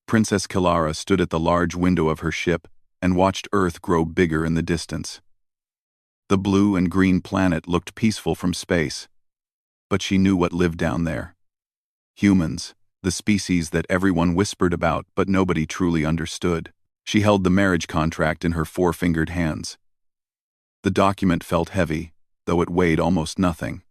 Princess Kilara stood at the large window of her ship and watched Earth grow bigger in the distance. The blue and green planet looked peaceful from space, but she knew what lived down there. Humans, the species that everyone whispered about but nobody truly understood. She held the marriage contract in her four-fingered hands. The document felt heavy, though it weighed almost nothing.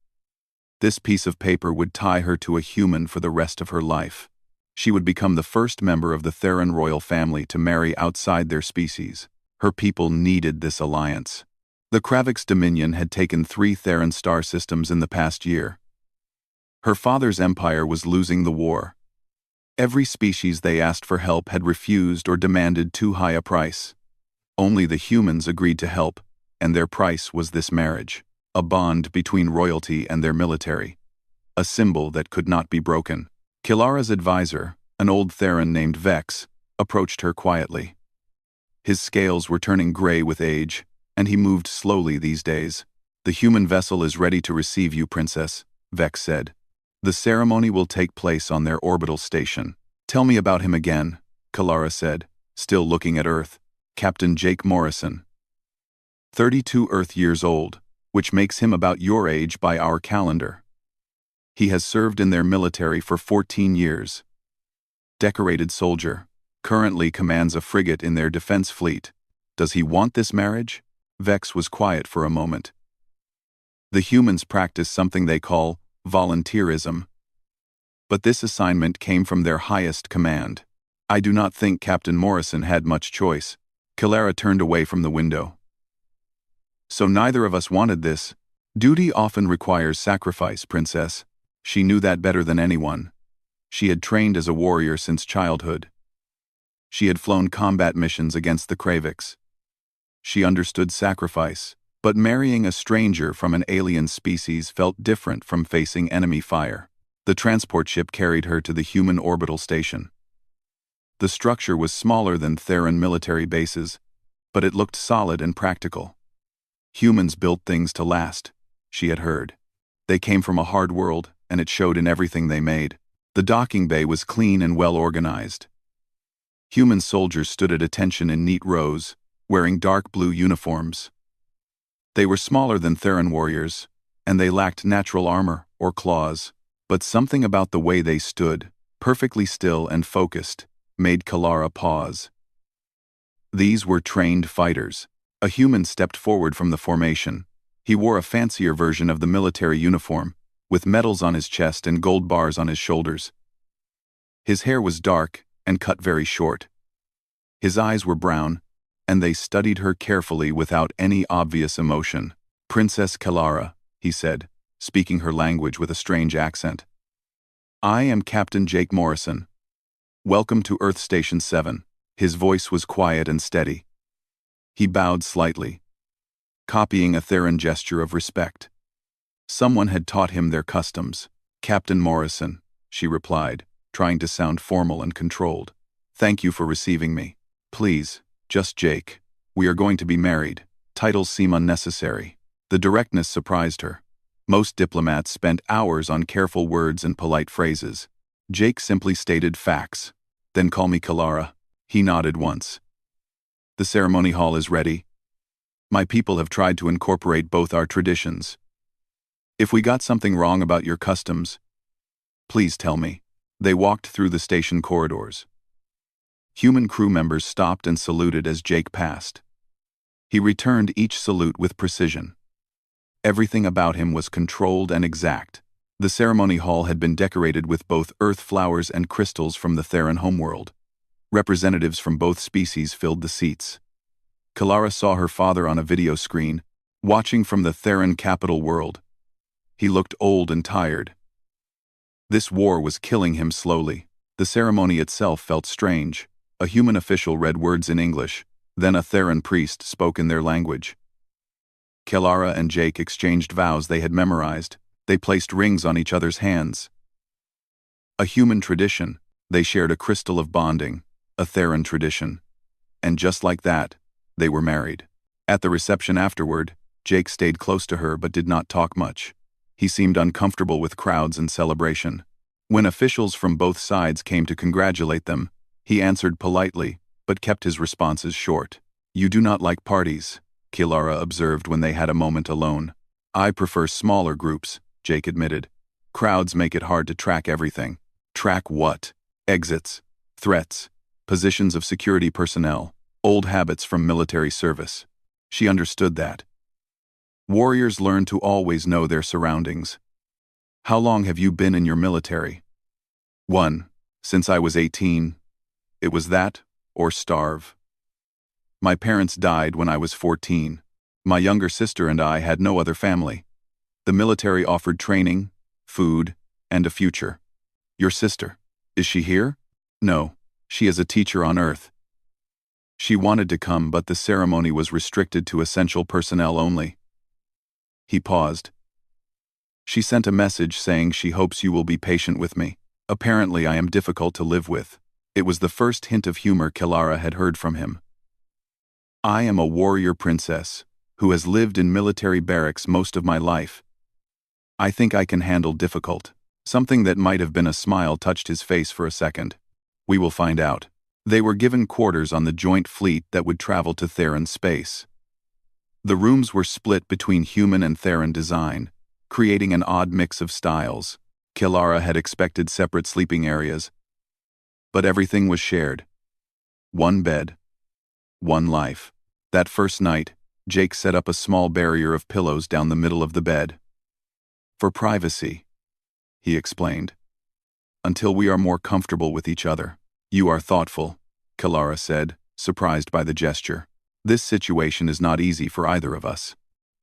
This piece of paper would tie her to a human for the rest of her life. She would become the first member of the Theran royal family to marry outside their species. Her people needed this alliance. The Kravik's dominion had taken 3 Theran star systems in the past year. Her father's empire was losing the war. Every species they asked for help had refused or demanded too high a price. Only the humans agreed to help, and their price was this marriage, a bond between royalty and their military, a symbol that could not be broken. Kilara's advisor, an old Theran named Vex, approached her quietly. His scales were turning gray with age, and he moved slowly these days. "The human vessel is ready to receive you, Princess," Vex said. "The ceremony will take place on their orbital station." "Tell me about him again," Kilara said, still looking at Earth. "Captain Jake Morrison. 32 Earth years old, which makes him about your age by our calendar. He has served in their military for 14 years. Decorated soldier, currently commands a frigate in their defense fleet. Does he want this marriage?" Vex was quiet for a moment. "The humans practice something they call volunteerism. But this assignment came from their highest command. I do not think Captain Morrison had much choice." Kilara turned away from the window. "So neither of us wanted this. Duty often requires sacrifice, Princess." She knew that better than anyone. She had trained as a warrior since childhood. She had flown combat missions against the Kraviks. She understood sacrifice, but marrying a stranger from an alien species felt different from facing enemy fire. The transport ship carried her to the human orbital station. The structure was smaller than Theran military bases, but it looked solid and practical. Humans built things to last, she had heard. They came from a hard world, and it showed in everything they made. The docking bay was clean and well organized. Human soldiers stood at attention in neat rows, wearing dark blue uniforms. They were smaller than Theran warriors, and they lacked natural armor or claws, but something about the way they stood, perfectly still and focused, made Kilara pause. These were trained fighters. A human stepped forward from the formation. He wore a fancier version of the military uniform, with medals on his chest and gold bars on his shoulders. His hair was dark and cut very short. His eyes were brown, and they studied her carefully without any obvious emotion. "Princess Kilara," he said, speaking her language with a strange accent. "I am Captain Jake Morrison. Welcome to Earth Station 7. His voice was quiet and steady. He bowed slightly, copying a Theran gesture of respect. Someone had taught him their customs. "Captain Morrison," she replied, trying to sound formal and controlled. "Thank you for receiving me. Please, just Jake. We are going to be married. Titles seem unnecessary." The directness surprised her. Most diplomats spent hours on careful words and polite phrases. Jake simply stated facts. "Then call me Kilara." He nodded once. "The ceremony hall is ready. My people have tried to incorporate both our traditions. If we got something wrong about your customs, please tell me." They walked through the station corridors. Human crew members stopped and saluted as Jake passed. He returned each salute with precision. Everything about him was controlled and exact. The ceremony hall had been decorated with both earth flowers and crystals from the Theran homeworld. Representatives from both species filled the seats. Kilara saw her father on a video screen, watching from the Theran capital world. He looked old and tired. This war was killing him slowly. The ceremony itself felt strange. A human official read words in English, then a Theran priest spoke in their language. Kilara and Jake exchanged vows they had memorized. They placed rings on each other's hands. A human tradition, they shared a crystal of bonding, a Theran tradition. And just like that, they were married. At the reception afterward, Jake stayed close to her but did not talk much. He seemed uncomfortable with crowds and celebration. When officials from both sides came to congratulate them, He answered politely, but kept his responses short. "You do not like parties," Kilara observed when they had a moment alone. "I prefer smaller groups," Jake admitted. "Crowds make it hard to track everything." Track what? Exits, threats, positions of security personnel, old habits from military service. She understood that. Warriors learn to always know their surroundings. "How long have you been in your military?" "One. Since I was 18. It was that, or starve. My parents died when I was 14. My younger sister and I had no other family. The military offered training, food, and a future." "Your sister, is she here?" "No, she is a teacher on Earth. She wanted to come, but the ceremony was restricted to essential personnel only." He paused. "She sent a message saying she hopes you will be patient with me. Apparently I am difficult to live with." It was the first hint of humor Kilara had heard from him. "I am a warrior princess, who has lived in military barracks most of my life. I think I can handle difficult." Something that might have been a smile touched his face for a second. "We will find out." They were given quarters on the joint fleet that would travel to Theron space. The rooms were split between human and Theron design, creating an odd mix of styles. Kilara had expected separate sleeping areas, but everything was shared. One bed, one life. That first night, Jake set up a small barrier of pillows down the middle of the bed. "For privacy," he explained. "Until we are more comfortable with each other." "You are thoughtful," Kilara said, surprised by the gesture. "This situation is not easy for either of us.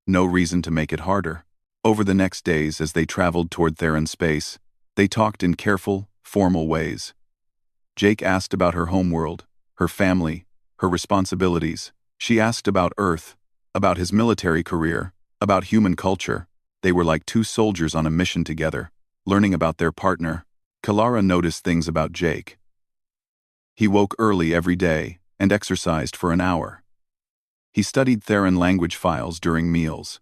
No reason to make it harder." Over the next days, as they traveled toward Theron space, they talked in careful, formal ways. Jake asked about her homeworld, her family, her responsibilities. She asked about Earth, about his military career, about human culture. They were like two soldiers on a mission together, learning about their partner. Kilara noticed things about Jake. He woke early every day and exercised for an hour. He studied Theron language files during meals.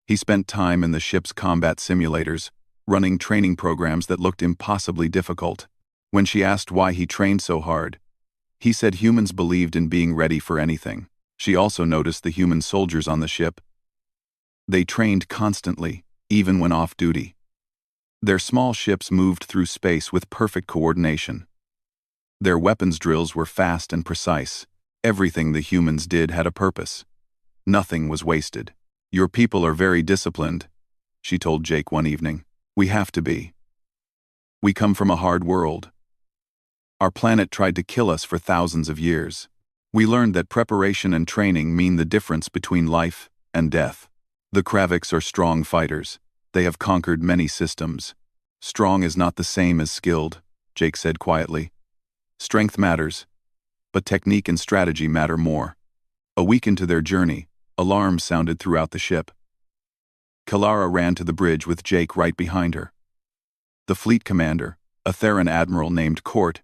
He spent time in the ship's combat simulators, running training programs that looked impossibly difficult. When she asked why he trained so hard, he said humans believed in being ready for anything. She also noticed the human soldiers on the ship. They trained constantly, even when off duty. Their small ships moved through space with perfect coordination. Their weapons drills were fast and precise. Everything the humans did had a purpose. Nothing was wasted. "Your people are very disciplined," she told Jake one evening. "We have to be. We come from a hard world. Our planet tried to kill us for thousands of years. We learned that preparation and training mean the difference between life and death. The Kraviks are strong fighters. They have conquered many systems. Strong is not the same as skilled," Jake said quietly. "Strength matters, but technique and strategy matter more." A week into their journey, alarms sounded throughout the ship. Kilara ran to the bridge with Jake right behind her. The fleet commander, a Theron admiral named Court,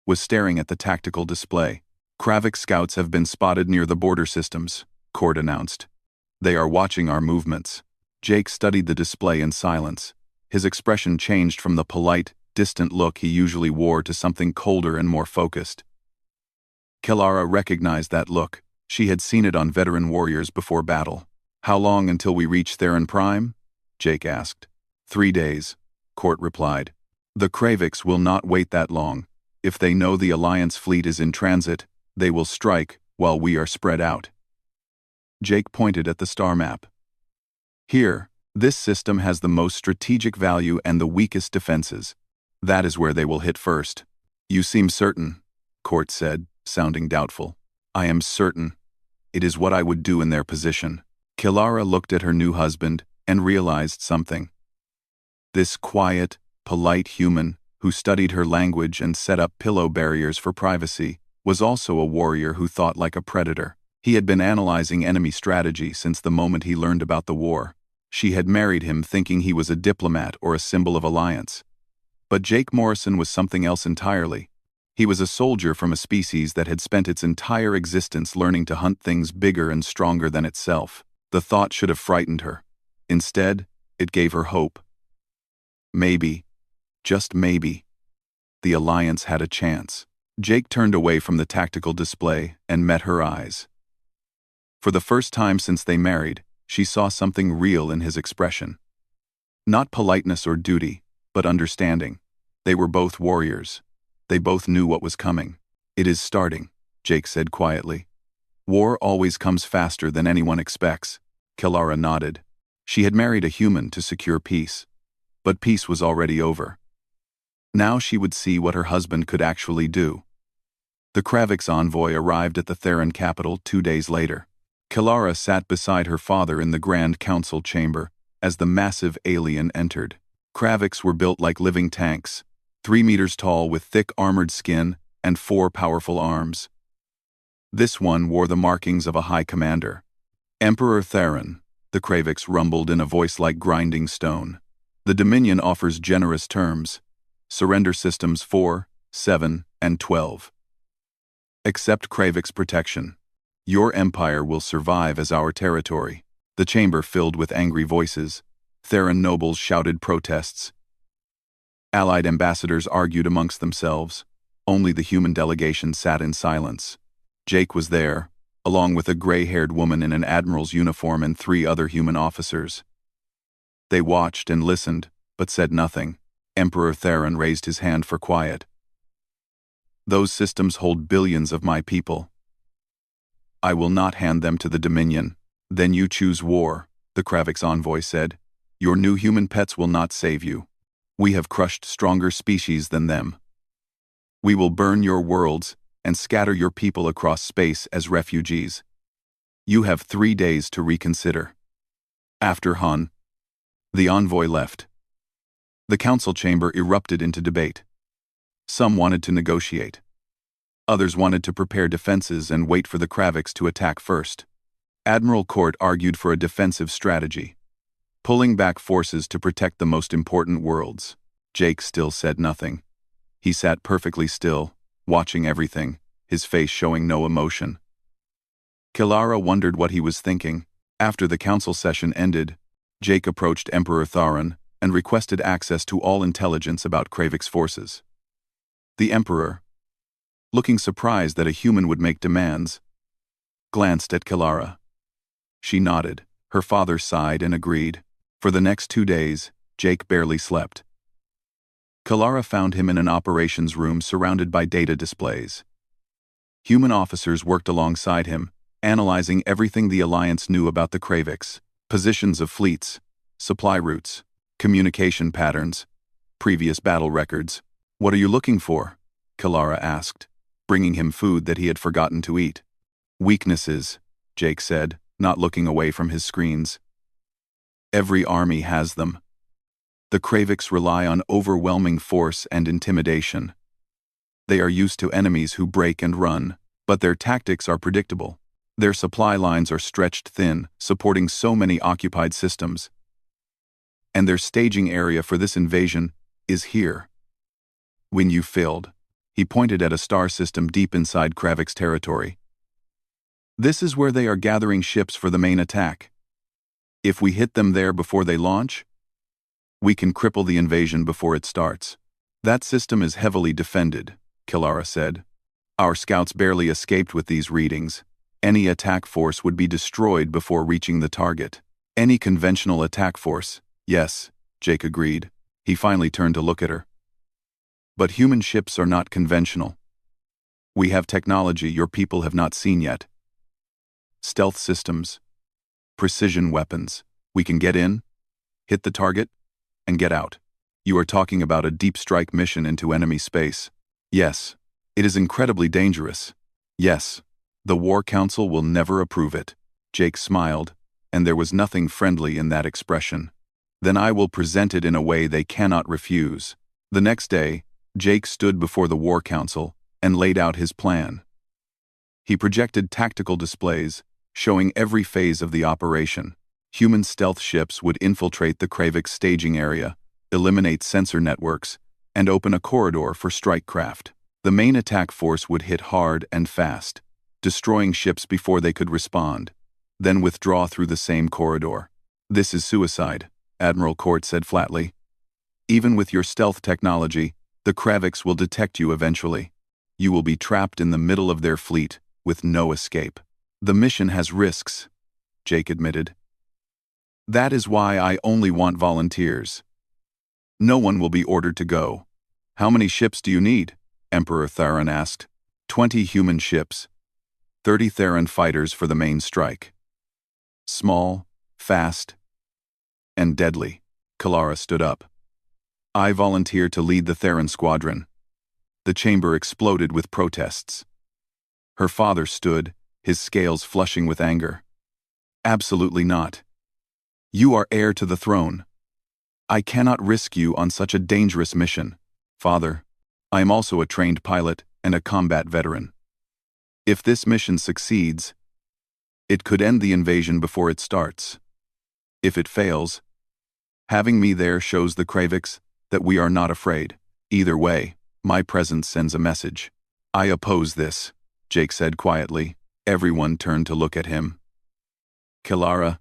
was staring at the tactical display. "Kravik scouts have been spotted near the border systems," Court announced. "They are watching our movements." Jake studied the display in silence. His expression changed from the polite, distant look he usually wore to something colder and more focused. Kilara recognized that look. She had seen it on veteran warriors before battle. "How long until we reach Theron Prime?" Jake asked. 3 days, Court replied. "The Kraviks will not wait that long. If they know the Alliance fleet is in transit, they will strike while we are spread out." Jake pointed at the star map. "Here, this system has the most strategic value and the weakest defenses. That is where they will hit first." "You seem certain," Court said, sounding doubtful. "I am certain. It is what I would do in their position." Kilara looked at her new husband and realized something. This quiet, polite human, who studied her language and set up pillow barriers for privacy, was also a warrior who thought like a predator. He had been analyzing enemy strategy since the moment he learned about the war. She had married him thinking he was a diplomat or a symbol of alliance. But Jake Morrison was something else entirely. He was a soldier from a species that had spent its entire existence learning to hunt things bigger and stronger than itself. The thought should have frightened her. Instead, it gave her hope. Maybe, just maybe, the Alliance had a chance. Jake turned away from the tactical display and met her eyes. For the first time since they married, she saw something real in his expression. Not politeness or duty, but understanding. They were both warriors. They both knew what was coming. "It is starting," Jake said quietly. "War always comes faster than anyone expects." Kilara nodded. She had married a human to secure peace. But peace was already over. Now she would see what her husband could actually do. The Kravix envoy arrived at the Theran capital 2 days later. Kilara sat beside her father in the Grand Council chamber as the massive alien entered. Kravix were built like living tanks, 3 meters tall with thick armored skin and 4 powerful arms. This one wore the markings of a high commander. "Emperor Theran," the Kravix rumbled in a voice like grinding stone. "The Dominion offers generous terms. Surrender systems 4, 7, and 12. Accept Kravix protection. Your empire will survive as our territory." The chamber filled with angry voices. Theran nobles shouted protests. Allied ambassadors argued amongst themselves. Only the human delegation sat in silence. Jake was there, along with a gray-haired woman in an admiral's uniform and 3 other human officers. They watched and listened, but said nothing. Emperor Theran raised his hand for quiet. "Those systems hold billions of my people. I will not hand them to the Dominion." "Then you choose war," the Kravix envoy said. "Your new human pets will not save you. We have crushed stronger species than them. We will burn your worlds and scatter your people across space as refugees. You have 3 days to reconsider." After Han, the envoy left. The council chamber erupted into debate. Some wanted to negotiate. Others wanted to prepare defenses and wait for the Kravix to attack first. Admiral Court argued for a defensive strategy, pulling back forces to protect the most important worlds. Jake still said nothing. He sat perfectly still, watching everything, his face showing no emotion. Kilara wondered what he was thinking. After the council session ended, Jake approached Emperor Theran and requested access to all intelligence about Kravix forces. The Emperor, looking surprised that a human would make demands, glanced at Kilara. She nodded. Her father sighed and agreed. For the next 2 days, Jake barely slept. Kilara found him in an operations room surrounded by data displays. Human officers worked alongside him, analyzing everything the Alliance knew about the Kravix: positions of fleets, supply routes, communication patterns, previous battle records. "What are you looking for?" Kilara asked, bringing him food that he had forgotten to eat. "Weaknesses," Jake said, not looking away from his screens. "Every army has them. The Kravix rely on overwhelming force and intimidation. They are used to enemies who break and run, but their tactics are predictable. Their supply lines are stretched thin, supporting so many occupied systems. And their staging area for this invasion is here. When you failed," he pointed at a star system deep inside Kravix territory. "This is where they are gathering ships for the main attack. If we hit them there before they launch, we can cripple the invasion before it starts." "That system is heavily defended," Kilara said. "Our scouts barely escaped with these readings. Any attack force would be destroyed before reaching the target." "Any conventional attack force, yes," Jake agreed. He finally turned to look at her. "But human ships are not conventional. We have technology your people have not seen yet. Stealth systems, precision weapons. We can get in, hit the target, and get out." "You are talking about a deep strike mission into enemy space." "Yes. It is incredibly dangerous." "Yes. The War Council will never approve it." Jake smiled, and there was nothing friendly in that expression. "Then I will present it in a way they cannot refuse." The next day, Jake stood before the War Council and laid out his plan. He projected tactical displays, showing every phase of the operation. Human stealth ships would infiltrate the Kravix staging area, eliminate sensor networks, and open a corridor for strike craft. The main attack force would hit hard and fast, destroying ships before they could respond, then withdraw through the same corridor. "This is suicide," Admiral Court said flatly. "Even with your stealth technology, the Kravix will detect you eventually. You will be trapped in the middle of their fleet, with no escape. The mission has risks, Jake admitted. That is why I only want volunteers. No one will be ordered to go. How many ships do you need? Emperor Theron asked. 20 human ships. 30 Theron fighters for the main strike. Small, fast, and deadly. Kalara stood up. I volunteer to lead the Theron squadron. The chamber exploded with protests. Her father stood, his scales flushing with anger. Absolutely not. You are heir to the throne. I cannot risk you on such a dangerous mission. Father, I am also a trained pilot and a combat veteran. If this mission succeeds, it could end the invasion before it starts. If it fails, having me there shows the Kravix that we are not afraid. Either way, my presence sends a message. I oppose this, Jake said quietly. Everyone turned to look at him. Kalara,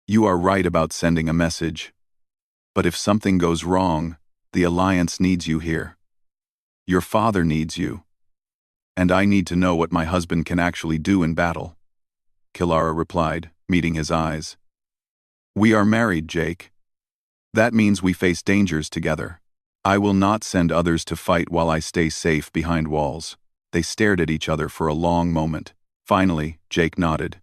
you are right about sending a message. But if something goes wrong, the Alliance needs you here. Your father needs you. And I need to know what my husband can actually do in battle. Kalara replied, meeting his eyes. We are married, Jake. That means we face dangers together. I will not send others to fight while I stay safe behind walls. They stared at each other for a long moment. Finally, Jake nodded.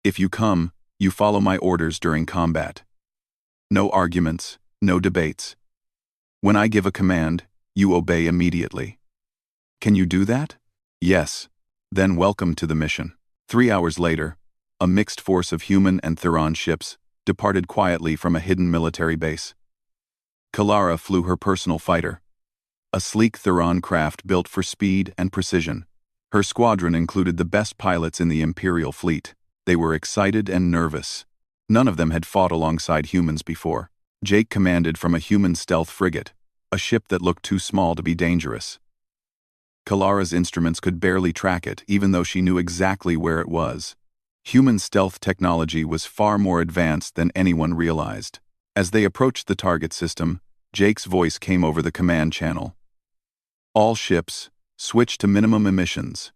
If you come, you follow my orders during combat. No arguments, no debates. When I give a command, you obey immediately. Can you do that? Yes. Then welcome to the mission. 3 hours later, a mixed force of human and Theron ships departed quietly from a hidden military base. Kalara flew her personal fighter, a sleek Theron craft built for speed and precision. Her squadron included the best pilots in the Imperial fleet. They were excited and nervous. None of them had fought alongside humans before. Jake commanded from a human stealth frigate, a ship that looked too small to be dangerous. Kalara's instruments could barely track it, even though she knew exactly where it was. Human stealth technology was far more advanced than anyone realized. As they approached the target system, Jake's voice came over the command channel. All ships, switch to minimum emissions.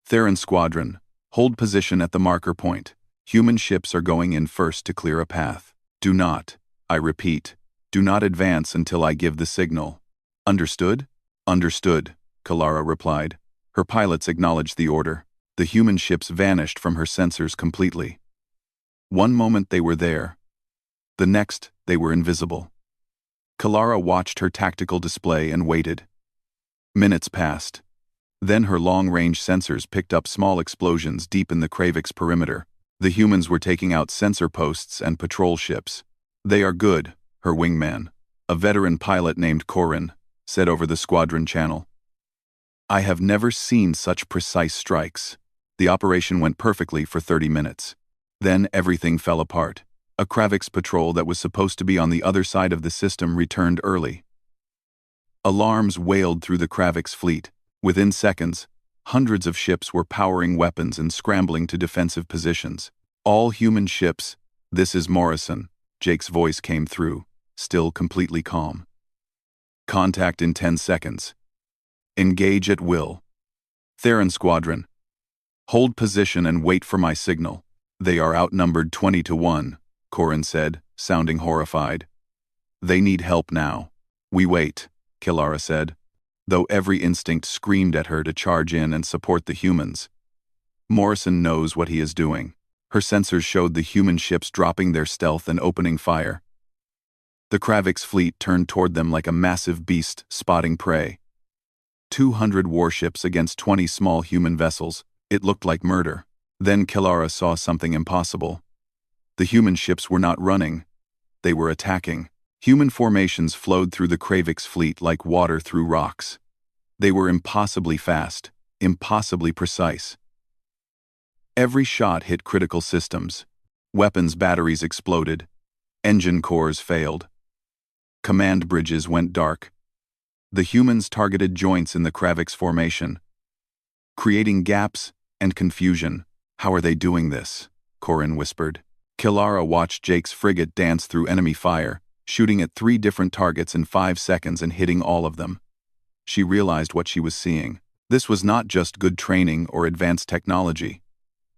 Theron Squadron, hold position at the marker point. Human ships are going in first to clear a path. Do not, I repeat, do not advance until I give the signal. Understood? Understood, Kalara replied. Her pilots acknowledged the order. The human ships vanished from her sensors completely. One moment they were there. The next, they were invisible. Kalara watched her tactical display and waited. Minutes passed. Then her long-range sensors picked up small explosions deep in the Kravix perimeter. The humans were taking out sensor posts and patrol ships. They are good, her wingman, a veteran pilot named Corin, said over the squadron channel. I have never seen such precise strikes. The operation went perfectly for 30 minutes. Then everything fell apart. A Kravix patrol that was supposed to be on the other side of the system returned early. Alarms wailed through the Kravix fleet. Within seconds, hundreds of ships were powering weapons and scrambling to defensive positions. All human ships, this is Morrison, Jake's voice came through, still completely calm. Contact in 10 seconds. Engage at will. Theron Squadron. Hold position and wait for my signal. They are outnumbered 20-1, Corin said, sounding horrified. They need help now. We wait, Kalara said, though every instinct screamed at her to charge in and support the humans. Morrison knows what he is doing. Her sensors showed the human ships dropping their stealth and opening fire. The Kravix fleet turned toward them like a massive beast spotting prey. 200 warships against 20 small human vessels. It looked like murder. Then Kalara saw something impossible. The human ships were not running. They were attacking. Human formations flowed through the Kravix fleet like water through rocks. They were impossibly fast, impossibly precise. Every shot hit critical systems. Weapons batteries exploded. Engine cores failed. Command bridges went dark. The humans targeted joints in the Kravix formation, creating gaps and confusion. How are they doing this? Corin whispered. Kalara watched Jake's frigate dance through enemy fire, shooting at 3 different targets in 5 seconds and hitting all of them. she realized what she was seeing. This was not just good training or advanced technology.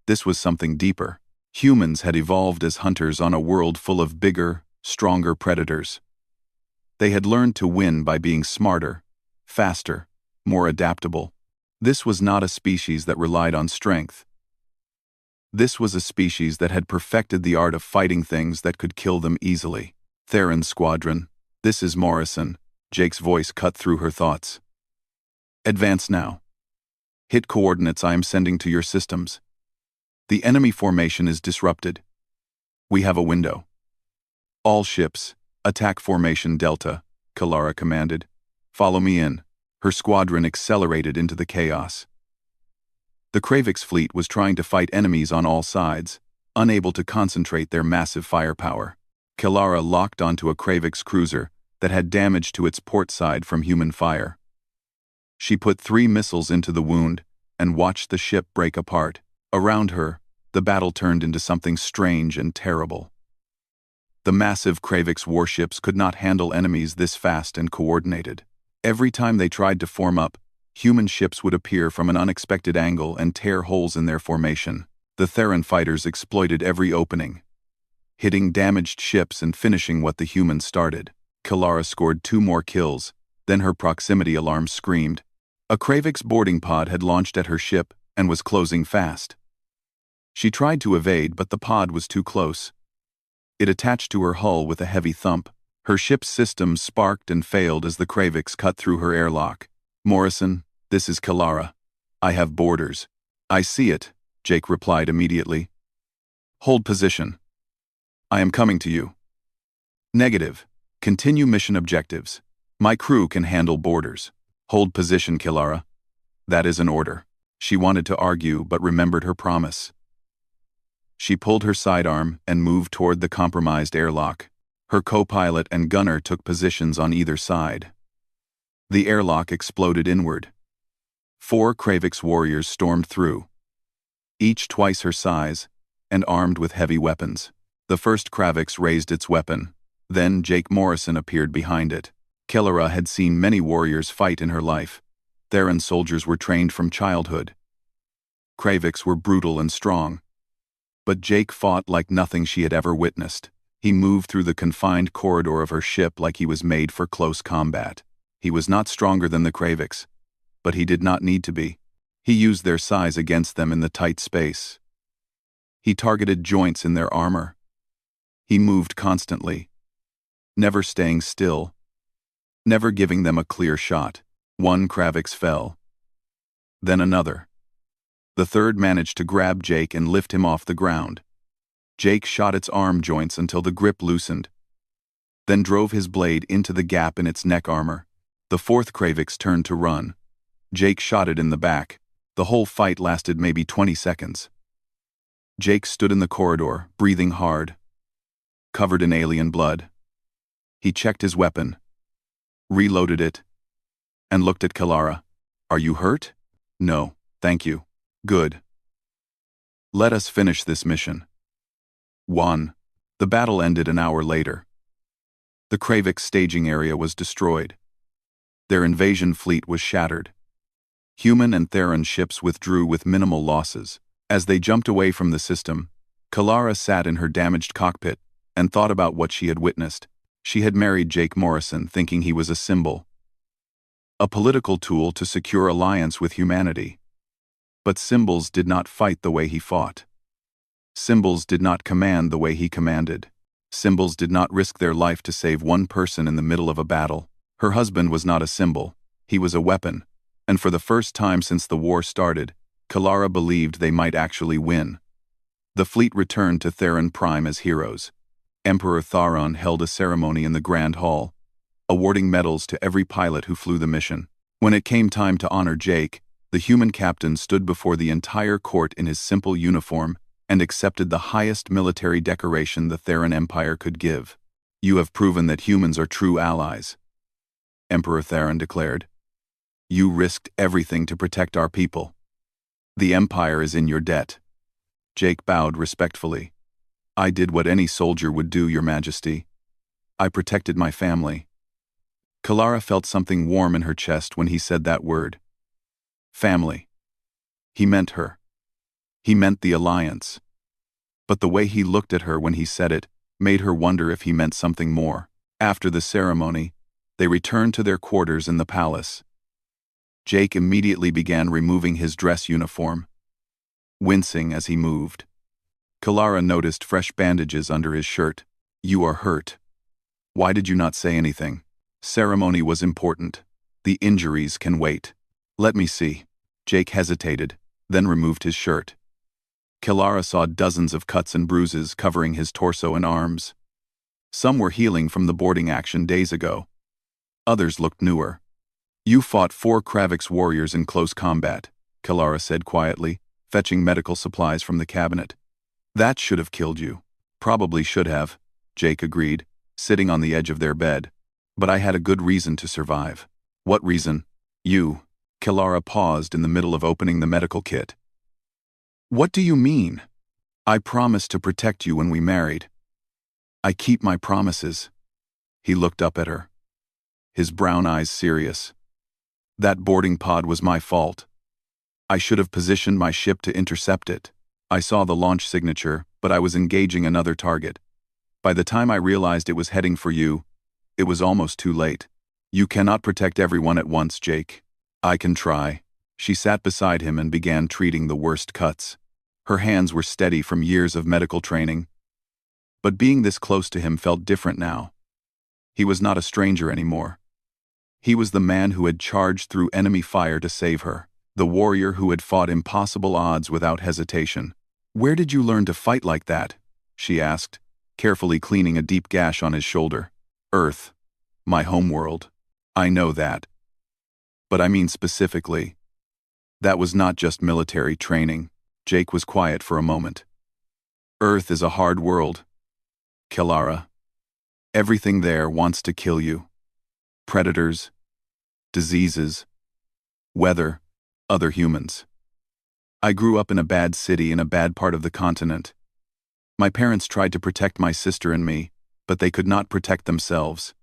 This was something deeper. Humans had evolved as hunters on a world full of bigger, stronger predators. They had learned to win by being smarter, faster, more adaptable. This was not a species that relied on strength. This was a species that had perfected the art of fighting things that could kill them easily. Theron Squadron, this is Morrison. Jake's voice cut through her thoughts. Advance now. Hit coordinates I am sending to your systems. The enemy formation is disrupted. We have a window. All ships, attack formation Delta, Kalara commanded. Follow me in. Her squadron accelerated into the chaos. The Kravix fleet was trying to fight enemies on all sides, unable to concentrate their massive firepower. Kalara locked onto a Kravix cruiser that had damage to its port side from human fire. She put 3 missiles into the wound and watched the ship break apart. Around her, the battle turned into something strange and terrible. The massive Kravix warships could not handle enemies this fast and coordinated. Every time they tried to form up, human ships would appear from an unexpected angle and tear holes in their formation. The Theron fighters exploited every opening, hitting damaged ships and finishing what the humans started. Kalara scored 2 more kills, then her proximity alarm screamed. A Kravix boarding pod had launched at her ship and was closing fast. She tried to evade, but the pod was too close. It attached to her hull with a heavy thump. Her ship's systems sparked and failed as the Kravix cut through her airlock. Morrison, this is Kalara. I have boarders. I see it, Jake replied immediately. Hold position. I am coming to you. Negative. Continue mission objectives. My crew can handle boarders. Hold position, Kalara. That is an order. She wanted to argue but remembered her promise. She pulled her sidearm and moved toward the compromised airlock. Her co-pilot and gunner took positions on either side. The airlock exploded inward. 4 Kravix warriors stormed through, each twice her size, and armed with heavy weapons. The first Kravix raised its weapon. Then Jake Morrison appeared behind it. Kalara had seen many warriors fight in her life. Theron soldiers were trained from childhood. Kravix were brutal and strong. But Jake fought like nothing she had ever witnessed. He moved through the confined corridor of her ship like he was made for close combat. He was not stronger than the Kravix, but he did not need to be. He used their size against them in the tight space. He targeted joints in their armor. He moved constantly, never staying still, never giving them a clear shot. 1 Kravix fell. Then another. The third managed to grab Jake and lift him off the ground. Jake shot its arm joints until the grip loosened, then drove his blade into the gap in its neck armor. The 4th Kravix turned to run. Jake shot it in the back. The whole fight lasted maybe 20 seconds. Jake stood in the corridor, breathing hard, covered in alien blood. He checked his weapon, reloaded it, and looked at Kalara. Are you hurt? No, thank you. Good. Let us finish this mission. 1. The battle ended an hour later. The Kravix staging area was destroyed. Their invasion fleet was shattered. Human and Theron ships withdrew with minimal losses. As they jumped away from the system, Kalara sat in her damaged cockpit and thought about what she had witnessed. She had married Jake Morrison thinking he was a symbol, a political tool to secure alliance with humanity. But symbols did not fight the way he fought. Symbols did not command the way he commanded. Symbols did not risk their life to save 1 person in the middle of a battle. Her husband was not a symbol. He was a weapon. And for the first time since the war started, Kalara believed they might actually win. The fleet returned to Theron Prime as heroes. Emperor Tharon held a ceremony in the Grand Hall, awarding medals to every pilot who flew the mission. When it came time to honor Jake, the human captain stood before the entire court in his simple uniform and accepted the highest military decoration the Theron Empire could give. You have proven that humans are true allies, Emperor Theron declared. You risked everything to protect our people. The Empire is in your debt. Jake bowed respectfully. I did what any soldier would do, Your Majesty. I protected my family. Kalara felt something warm in her chest when he said that word. Family. He meant her. He meant the alliance. But the way he looked at her when he said it made her wonder if he meant something more. After the ceremony, they returned to their quarters in the palace. Jake immediately began removing his dress uniform, wincing as he moved. Kalara noticed fresh bandages under his shirt. You are hurt. Why did you not say anything? Ceremony was important. The injuries can wait. Let me see. Jake hesitated, then removed his shirt. Kalara saw dozens of cuts and bruises covering his torso and arms. Some were healing from the boarding action days ago. Others looked newer. You fought 4 Kravix warriors in close combat, Kalara said quietly, fetching medical supplies from the cabinet. That should have killed you. Probably should have, Jake agreed, sitting on the edge of their bed. But I had a good reason to survive. What reason? You. Kalara paused in the middle of opening the medical kit. What do you mean? I promised to protect you when we married. I keep my promises. He looked up at her, his brown eyes serious. That boarding pod was my fault. I should have positioned my ship to intercept it. I saw the launch signature, but I was engaging another target. By the time I realized it was heading for you, it was almost too late. You cannot protect everyone at once, Jake. I can try. She sat beside him and began treating the worst cuts. Her hands were steady from years of medical training. But being this close to him felt different now. He was not a stranger anymore. He was the man who had charged through enemy fire to save her, the warrior who had fought impossible odds without hesitation. Where did you learn to fight like that? She asked, carefully cleaning a deep gash on his shoulder. Earth. My homeworld. I know that. But I mean specifically. That was not just military training. Jake was quiet for a moment. Earth is a hard world. Kalara. Everything there wants to kill you. Predators, diseases, weather, other humans. I grew up in a bad city in a bad part of the continent. My parents tried to protect my sister and me, but they could not protect themselves.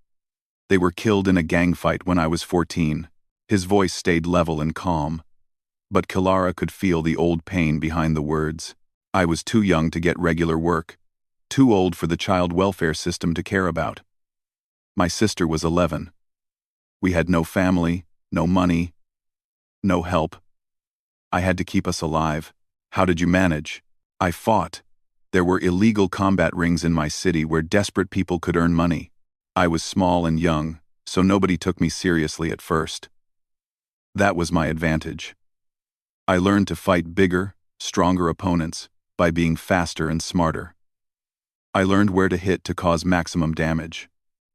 They were killed in a gang fight when I was 14. His voice stayed level and calm. But Kalara could feel the old pain behind the words. I was too young to get regular work, too old for the child welfare system to care about. My sister was 11. We had no family, no money, no help. I had to keep us alive. How did you manage? I fought. There were illegal combat rings in my city where desperate people could earn money. I was small and young, so nobody took me seriously at first. That was my advantage. I learned to fight bigger, stronger opponents by being faster and smarter. I learned where to hit to cause maximum damage.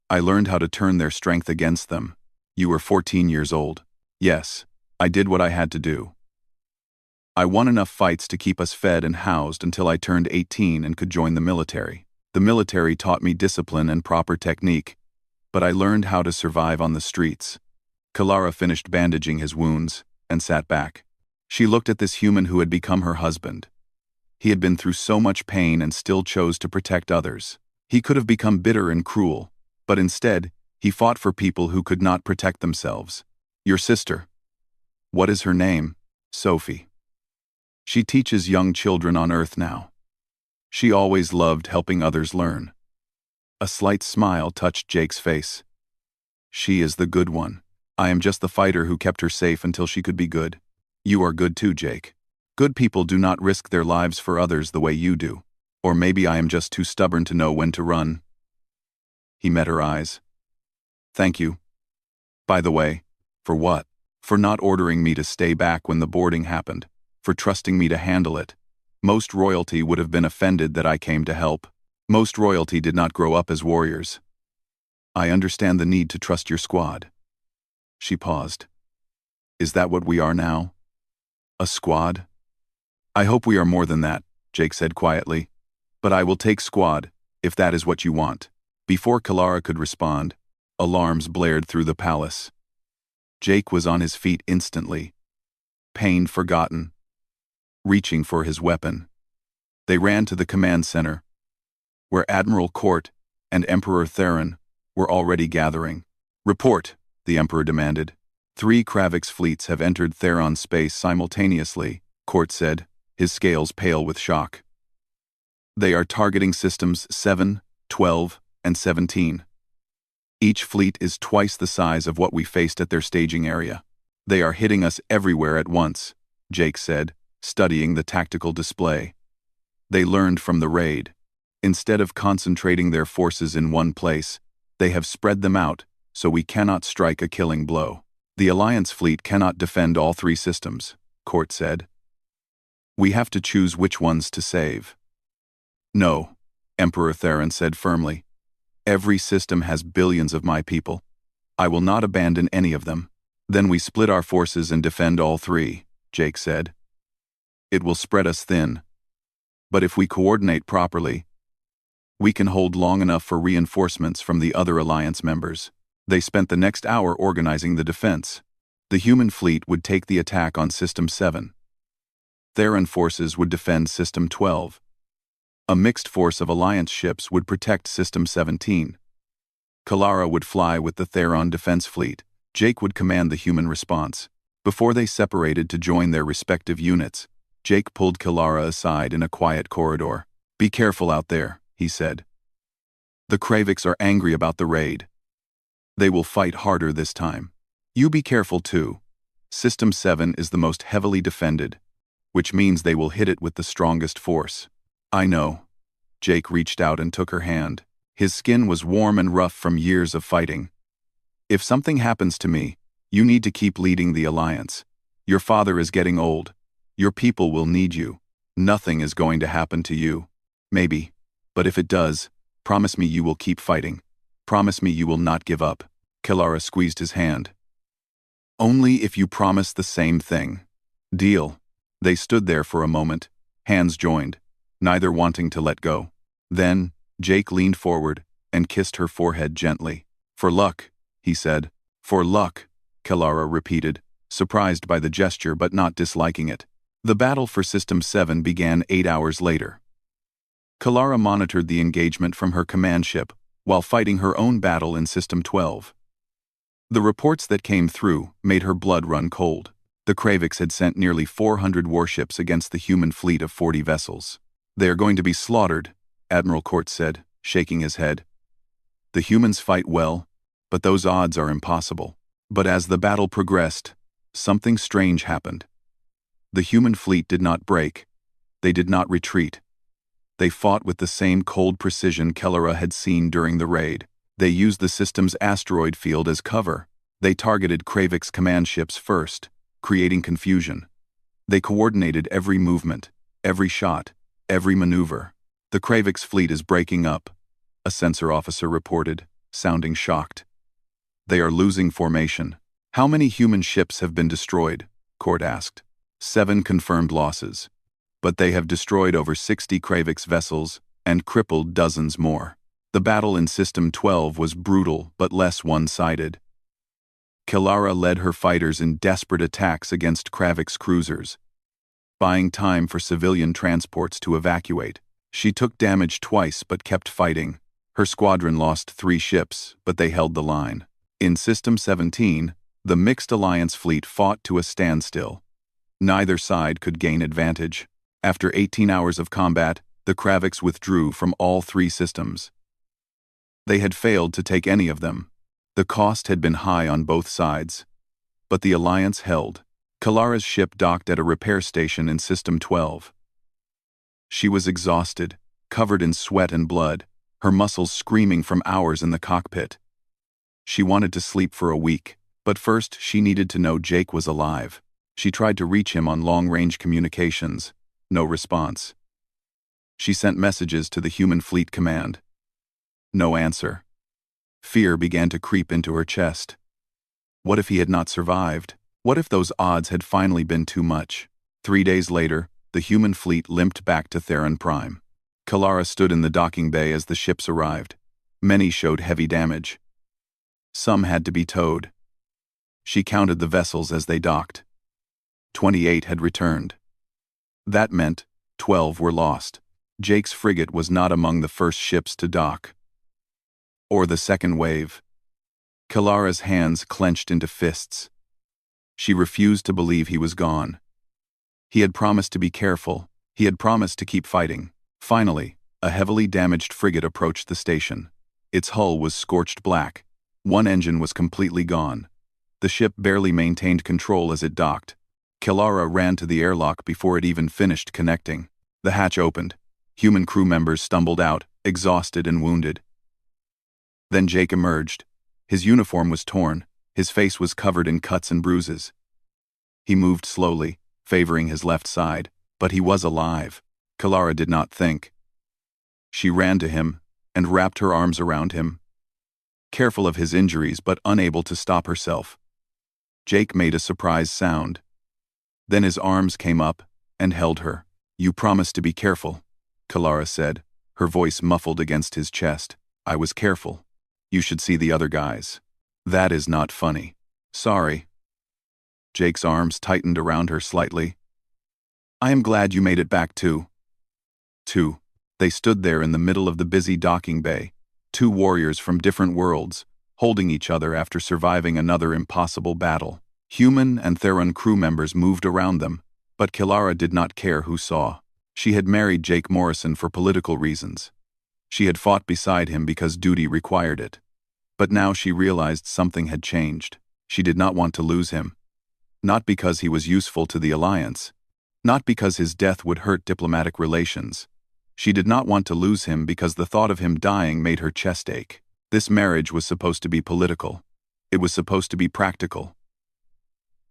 I learned how to turn their strength against them. You were 14 years old. Yes, I did what I had to do. I won enough fights to keep us fed and housed until I turned 18 and could join the military. The military taught me discipline and proper technique, but I learned how to survive on the streets. Kalara finished bandaging his wounds and sat back. She looked at this human who had become her husband. He had been through so much pain and still chose to protect others. He could have become bitter and cruel, but instead, he fought for people who could not protect themselves. Your sister. What is her name? Sophie. She teaches young children on Earth now. She always loved helping others learn. A slight smile touched Jake's face. She is the good one. I am just the fighter who kept her safe until she could be good. You are good too, Jake. Good people do not risk their lives for others the way you do. Or maybe I am just too stubborn to know when to run. He met her eyes. Thank you. By the way, for what? For not ordering me to stay back when the boarding happened. For trusting me to handle it. Most royalty would have been offended that I came to help. Most royalty did not grow up as warriors. I understand the need to trust your squad. She paused. Is that what we are now? A squad? I hope we are more than that, Jake said quietly. But I will take squad, if that is what you want. Before Kalara could respond, alarms blared through the palace. Jake was on his feet instantly. Pain forgotten. Reaching for his weapon. They ran to the command center, where Admiral Court and Emperor Theron were already gathering. Report, the Emperor demanded. 3 Kravix fleets have entered Theron space simultaneously, Court said, his scales pale with shock. They are targeting systems 7, 12, and 17. Each fleet is twice the size of what we faced at their staging area. They are hitting us everywhere at once, Jake said, studying the tactical display. They learned from the raid. Instead of concentrating their forces in one place, they have spread them out, so we cannot strike a killing blow. The Alliance fleet cannot defend all 3 systems, Court said. We have to choose which ones to save. No, Emperor Theron said firmly. Every system has billions of my people. I will not abandon any of them. Then we split our forces and defend all 3, Jake said. It will spread us thin. But if we coordinate properly, we can hold long enough for reinforcements from the other Alliance members. They spent the next hour organizing the defense. The human fleet would take the attack on System 7. Theron forces would defend System 12. A mixed force of Alliance ships would protect System 17. Kalara would fly with the Theron defense fleet. Jake would command the human response. Before they separated to join their respective units, Jake pulled Kalara aside in a quiet corridor. Be careful out there, he said. The Kravix are angry about the raid. They will fight harder this time. You be careful too. System 7 is the most heavily defended, which means they will hit it with the strongest force. I know. Jake reached out and took her hand. His skin was warm and rough from years of fighting. If something happens to me, you need to keep leading the Alliance. Your father is getting old. Your people will need you. Nothing is going to happen to you. Maybe. But if it does, promise me you will keep fighting. Promise me you will not give up. Kalara squeezed his hand. Only if you promise the same thing. Deal. They stood there for a moment, hands joined, neither wanting to let go. Then, Jake leaned forward and kissed her forehead gently. For luck, he said. For luck, Kalara repeated, surprised by the gesture but not disliking it. The battle for System 7 began 8 hours later. Kalara monitored the engagement from her command ship while fighting her own battle in System 12. The reports that came through made her blood run cold. The Kravix had sent nearly 400 warships against the human fleet of 40 vessels. They are going to be slaughtered, Admiral Court said, shaking his head. The humans fight well, but those odds are impossible. But as the battle progressed, something strange happened. The human fleet did not break. They did not retreat. They fought with the same cold precision Kalara had seen during the raid. They used the system's asteroid field as cover. They targeted Kravix command ships first, creating confusion. They coordinated every movement, every shot, every maneuver. The Kravix fleet is breaking up, a sensor officer reported, sounding shocked. They are losing formation. How many human ships have been destroyed? Court asked. 7 confirmed losses. But they have destroyed over 60 Kravix vessels and crippled dozens more. The battle in System 12 was brutal but less one-sided. Kalara led her fighters in desperate attacks against Kravix cruisers, buying time for civilian transports to evacuate. She took damage twice but kept fighting. Her squadron lost 3 ships, but they held the line. In System 17, the mixed Alliance fleet fought to a standstill. Neither side could gain advantage. After 18 hours of combat, the Kravix withdrew from all 3 systems. They had failed to take any of them. The cost had been high on both sides. But the Alliance held. Kalara's ship docked at a repair station in System 12. She was exhausted, covered in sweat and blood, her muscles screaming from hours in the cockpit. She wanted to sleep for a week, but first she needed to know Jake was alive. She tried to reach him on long-range communications. No response. She sent messages to the human fleet command. No answer. Fear began to creep into her chest. What if he had not survived? What if those odds had finally been too much? 3 days later, the human fleet limped back to Theron Prime. Kalara stood in the docking bay as the ships arrived. Many showed heavy damage. Some had to be towed. She counted the vessels as they docked. 28 had returned. That meant 12 were lost. Jake's frigate was not among the first ships to dock. Or the second wave. Kilara's hands clenched into fists. She refused to believe he was gone. He had promised to be careful. He had promised to keep fighting. Finally, a heavily damaged frigate approached the station. Its hull was scorched black. One engine was completely gone. The ship barely maintained control as it docked. Kilara ran to the airlock before it even finished connecting. The hatch opened. Human crew members stumbled out, exhausted and wounded. Then Jake emerged. His uniform was torn. His face was covered in cuts and bruises. He moved slowly, favoring his left side, but he was alive. Kilara did not think. She ran to him and wrapped her arms around him, careful of his injuries but unable to stop herself. Jake made a surprised sound. Then his arms came up and held her. "You promised to be careful," Kilara said, her voice muffled against his chest. "I was careful. You should see the other guys." "That is not funny." "Sorry." Jake's arms tightened around her slightly. "I am glad you made it back too." They stood there in the middle of the busy docking bay, two warriors from different worlds, holding each other after surviving another impossible battle. Human and Theron crew members moved around them, but Kilara did not care who saw. She had married Jake Morrison for political reasons. She had fought beside him because duty required it. But now she realized something had changed. She did not want to lose him. Not because he was useful to the Alliance. Not because his death would hurt diplomatic relations. She did not want to lose him because the thought of him dying made her chest ache. This marriage was supposed to be political. It was supposed to be practical.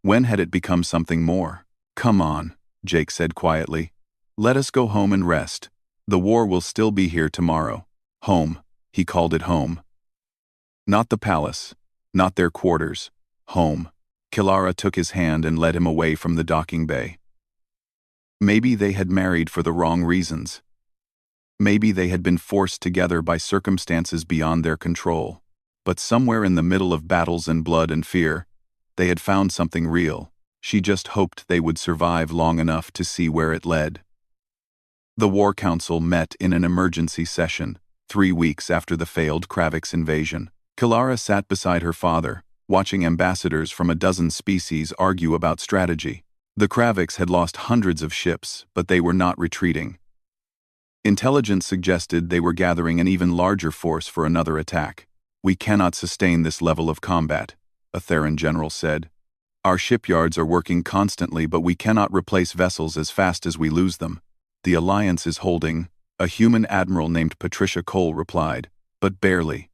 When had it become something more? "Come on," Jake said quietly. "Let us go home and rest. The war will still be here tomorrow." Home. He called it home. Not the palace. Not their quarters. Home. Kilara took his hand and led him away from the docking bay. Maybe they had married for the wrong reasons. Maybe they had been forced together by circumstances beyond their control. But somewhere in the middle of battles and blood and fear, they had found something real. She just hoped they would survive long enough to see where it led. The War Council met in an emergency session, 3 weeks after the failed Kravix invasion. Kilara sat beside her father, watching ambassadors from a dozen species argue about strategy. The Kravix had lost hundreds of ships, but they were not retreating. Intelligence suggested they were gathering an even larger force for another attack. "We cannot sustain this level of combat," a Theron general said. "Our shipyards are working constantly, but we cannot replace vessels as fast as we lose them. The Alliance is holding," a human admiral named Patricia Cole replied, "but barely.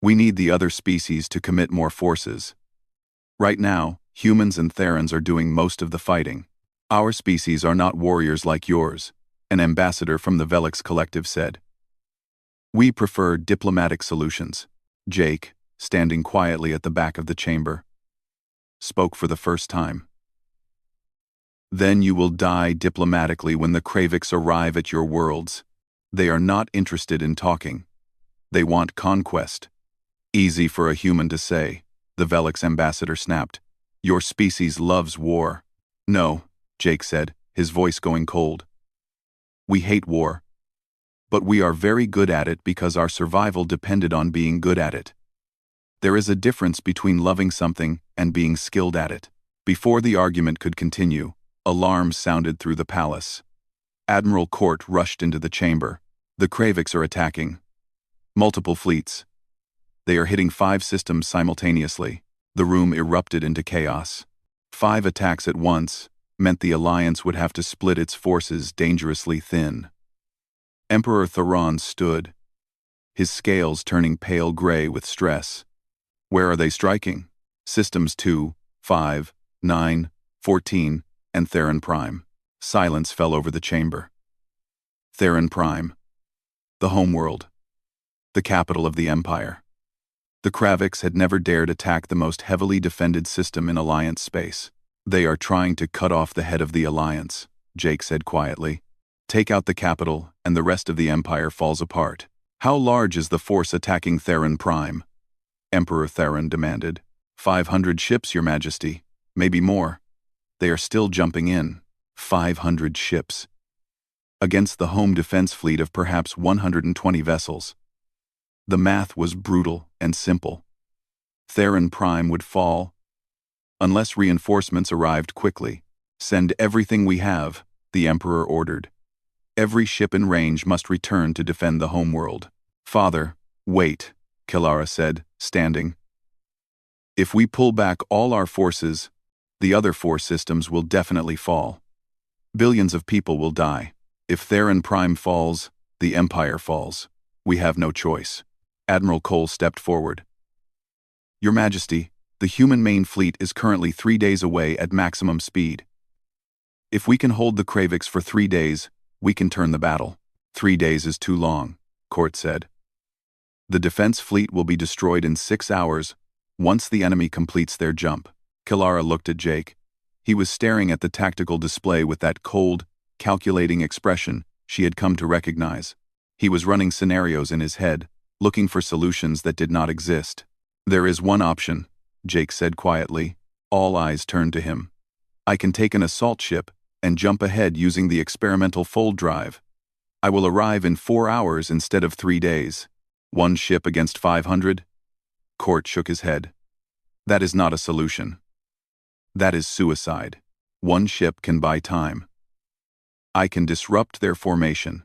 We need the other species to commit more forces. Right now, humans and Therons are doing most of the fighting. Our species are not warriors like yours," an ambassador from the Velix Collective said. "We prefer diplomatic solutions." Jake, standing quietly at the back of the chamber, spoke for the first time. "Then you will die diplomatically when the Kravix arrive at your worlds. They are not interested in talking. They want conquest." "Easy for a human to say," the Velix ambassador snapped. "Your species loves war." "No," Jake said, his voice going cold. "We hate war. But we are very good at it because our survival depended on being good at it. There is a difference between loving something and being skilled at it." Before the argument could continue, alarms sounded through the palace. Admiral Court rushed into the chamber. "The Kravix are attacking. Multiple fleets. They are hitting 5 systems simultaneously." The room erupted into chaos. 5 attacks at once meant the Alliance would have to split its forces dangerously thin. Emperor Theron stood, his scales turning pale gray with stress. "Where are they striking?" "Systems 2, 5, 9, 14, and Theron Prime." Silence fell over the chamber. Theron Prime. The homeworld. The capital of the Empire. The Kravix had never dared attack the most heavily defended system in Alliance space. "They are trying to cut off the head of the Alliance," Jake said quietly. "Take out the capital, and the rest of the Empire falls apart." "How large is the force attacking Theron Prime?" Emperor Theron demanded. 500 ships, Your Majesty. Maybe more. They are still jumping in. 500 ships. Against the home defense fleet of perhaps 120 vessels. The math was brutal and simple. Theron Prime would fall unless reinforcements arrived quickly. Send everything we have, the Emperor ordered. Every ship in range must return to defend the homeworld. Father, wait, Kilara said, standing. If we pull back all our forces, the other 4 systems will definitely fall. Billions of people will die. If Theron Prime falls, the Empire falls. We have no choice. Admiral Cole stepped forward. Your Majesty, the human main fleet is currently 3 days away at maximum speed. If we can hold the Kravix for 3 days, we can turn the battle. 3 days is too long, Court said. The defense fleet will be destroyed in 6 hours once the enemy completes their jump. Kilara looked at Jake. He was staring at the tactical display with that cold, calculating expression she had come to recognize. He was running scenarios in his head, looking for solutions that did not exist. There is one option, Jake said quietly. All eyes turned to him. I can take an assault ship and jump ahead using the experimental fold drive. I will arrive in 4 hours instead of 3 days. 1 ship against 500? Court shook his head. That is not a solution. That is suicide. 1 ship can buy time. I can disrupt their formation,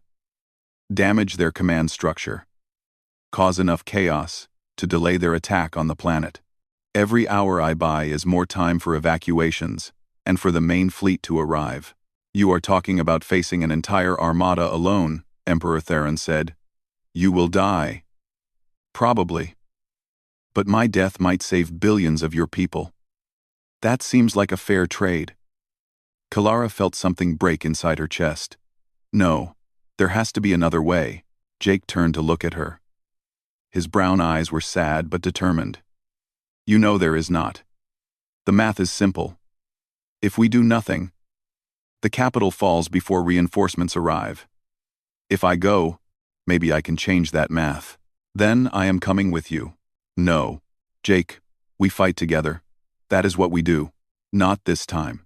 damage their command structure, cause enough chaos to delay their attack on the planet. Every hour I buy is more time for evacuations and for the main fleet to arrive. You are talking about facing an entire armada alone, Emperor Theron said. You will die. Probably. But my death might save billions of your people. That seems like a fair trade. Kilara felt something break inside her chest. No, there has to be another way. Jake turned to look at her. His brown eyes were sad but determined. You know there is not. The math is simple. If we do nothing, the capital falls before reinforcements arrive. If I go, maybe I can change that math. Then I am coming with you. No, Jake, we fight together. That is what we do. Not this time.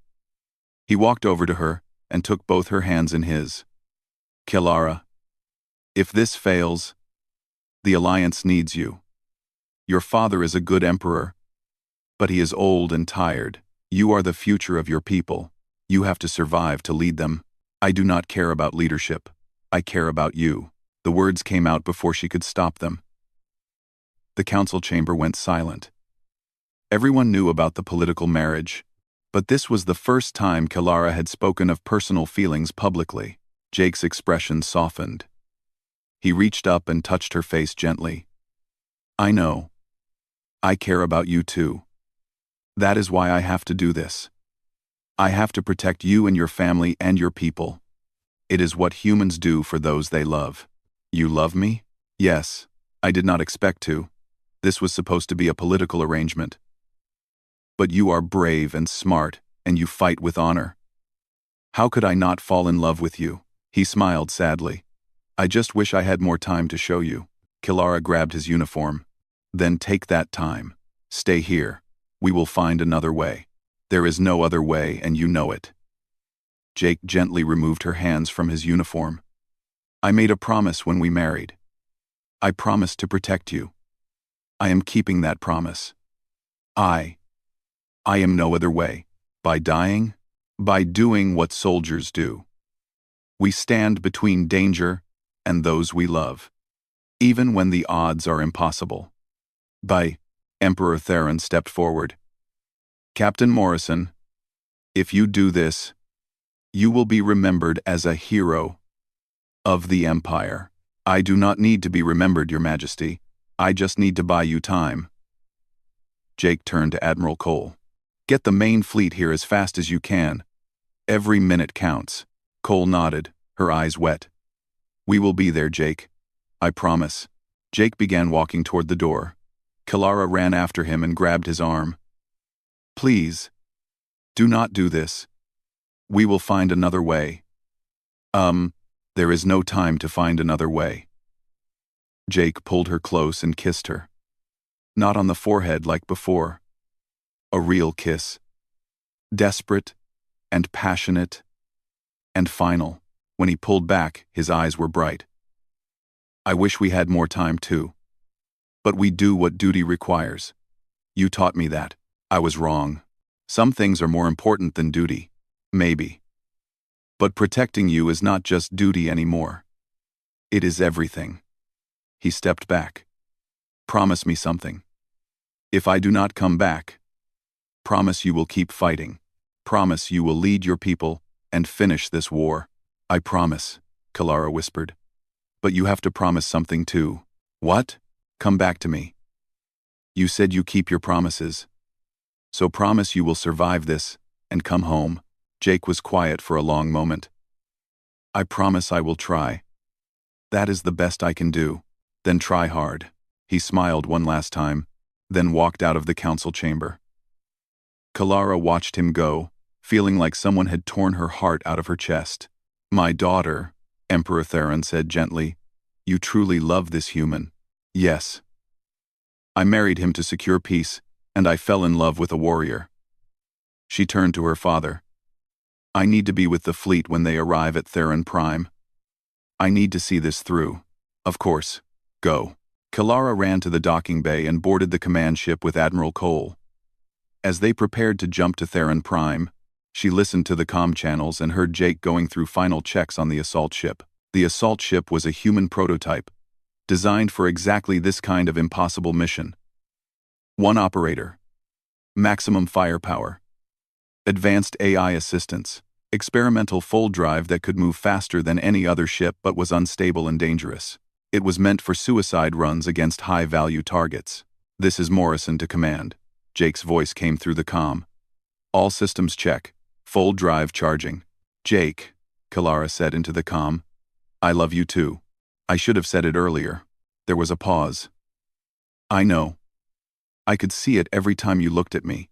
He walked over to her and took both her hands in his. Kilara, if this fails, the Alliance needs you. Your father is a good emperor, but he is old and tired. You are the future of your people. You have to survive to lead them. I do not care about leadership. I care about you. The words came out before she could stop them. The council chamber went silent. Everyone knew about the political marriage, but this was the first time Kilara had spoken of personal feelings publicly. Jake's expression softened. He reached up and touched her face gently. I know. I care about you too. That is why I have to do this. I have to protect you and your family and your people. It is what humans do for those they love. You love me? Yes. I did not expect to. This was supposed to be a political arrangement. But you are brave and smart, and you fight with honor. How could I not fall in love with you? He smiled sadly. I just wish I had more time to show you. Kilara grabbed his uniform. Then take that time. Stay here. We will find another way. There is no other way, and you know it. Jake gently removed her hands from his uniform. I made a promise when we married. I promised to protect you. I am keeping that promise. I am no other way. By dying, by doing what soldiers do. We stand between danger and those we love, even when the odds are impossible. Emperor Theron stepped forward. Captain Morrison, if you do this, you will be remembered as a hero of the Empire. I do not need to be remembered, Your Majesty. I just need to buy you time. Jake turned to Admiral Cole. Get the main fleet here as fast as you can. Every minute counts. Cole nodded, her eyes wet. We will be there, Jake. I promise. Jake began walking toward the door. Kilara ran after him and grabbed his arm. Please. Do not do this. We will find another way. There is no time to find another way. Jake pulled her close and kissed her. Not on the forehead like before. A real kiss. Desperate and passionate and final. When he pulled back, his eyes were bright. I wish we had more time too. But we do what duty requires. You taught me that. I was wrong. Some things are more important than duty. Maybe. But protecting you is not just duty anymore. It is everything. He stepped back. Promise me something. If I do not come back, promise you will keep fighting. Promise you will lead your people and finish this war. I promise, Kalara whispered. But you have to promise something too. What? Come back to me. You said you keep your promises. So promise you will survive this and come home. Jake was quiet for a long moment. I promise I will try. That is the best I can do. Then try hard. He smiled one last time, then walked out of the council chamber. Kalara watched him go, feeling like someone had torn her heart out of her chest. My daughter, Emperor Theron said gently, you truly love this human. Yes. I married him to secure peace, and I fell in love with a warrior. She turned to her father. I need to be with the fleet when they arrive at Theron Prime. I need to see this through. Of course. Go. Kalara ran to the docking bay and boarded the command ship with Admiral Cole. As they prepared to jump to Theron Prime, she listened to the comm channels and heard Jake going through final checks on the assault ship. The assault ship was a human prototype, designed for exactly this kind of impossible mission. 1 operator. Maximum firepower. Advanced AI assistance. Experimental full drive that could move faster than any other ship but was unstable and dangerous. It was meant for suicide runs against high-value targets. This is Morrison to command. Jake's voice came through the comm. All systems check. Full drive charging. Jake, Kalara said into the comm. I love you too. I should have said it earlier. There was a pause. I know. I could see it every time you looked at me.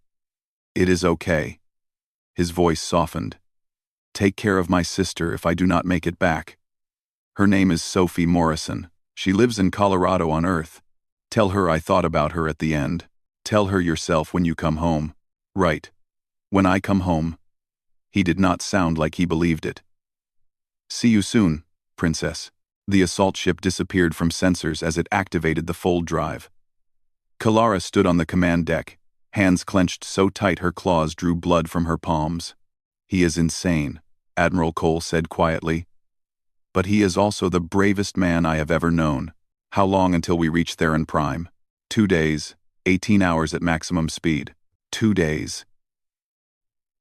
It is okay. His voice softened. Take care of my sister if I do not make it back. Her name is Sophie Morrison. She lives in Colorado on Earth. Tell her I thought about her at the end. Tell her yourself when you come home. Right. When I come home. He did not sound like he believed it. See you soon, Princess. The assault ship disappeared from sensors as it activated the fold drive. Kalara stood on the command deck, hands clenched so tight her claws drew blood from her palms. He is insane, Admiral Cole said quietly. But he is also the bravest man I have ever known. How long until we reach Theron Prime? 2 days, 18 hours at maximum speed. 2 days.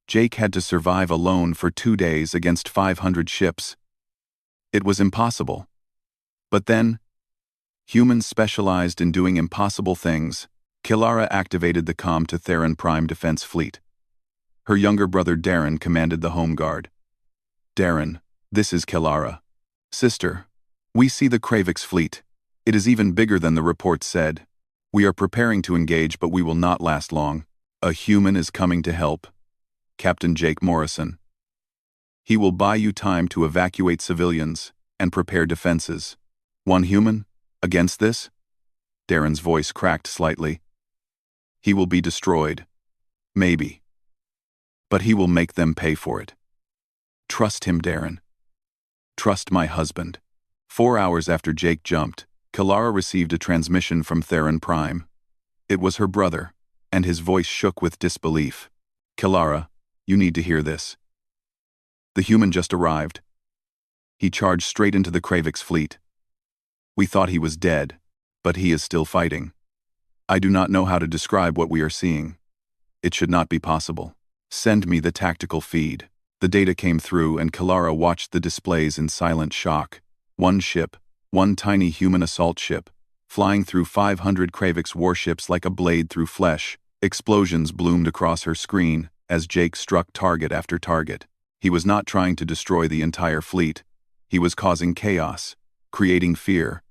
Jake had to survive alone for 2 days against 500 ships. It was impossible. But then, humans specialized in doing impossible things. Kalara activated the comm to Theron Prime Defense Fleet. Her younger brother Darren commanded the Home Guard. Darren, this is Kalara. Sister, we see the Kravix fleet. It is even bigger than the report said. We are preparing to engage, but we will not last long. A human is coming to help. Captain Jake Morrison. He will buy you time to evacuate civilians and prepare defenses. 1 human? Against this? Darren's voice cracked slightly. He will be destroyed. Maybe. But he will make them pay for it. Trust him, Darren. Trust my husband. 4 hours after Jake jumped, Kalara received a transmission from Theron Prime. It was her brother, and his voice shook with disbelief. Kalara, you need to hear this. The human just arrived. He charged straight into the Kravix fleet. We thought he was dead, but he is still fighting. I do not know how to describe what we are seeing. It should not be possible. Send me the tactical feed. The data came through and Kalara watched the displays in silent shock. 1 ship, 1 tiny human assault ship, flying through 500 Kravix warships like a blade through flesh. Explosions bloomed across her screen as Jake struck target after target. He was not trying to destroy the entire fleet. He was causing chaos, creating fear,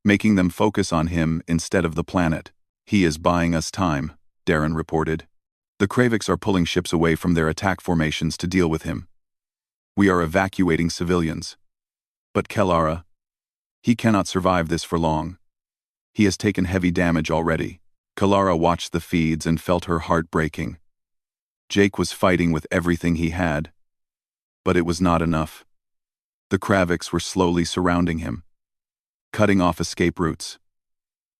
making them focus on him instead of the planet. He is buying us time, Darren reported. The Kravix are pulling ships away from their attack formations to deal with him. We are evacuating civilians. But Kalara, he cannot survive this for long. He has taken heavy damage already. Kalara watched the feeds and felt her heart breaking. Jake was fighting with everything he had. But it was not enough. The Kravix were slowly surrounding him, cutting off escape routes.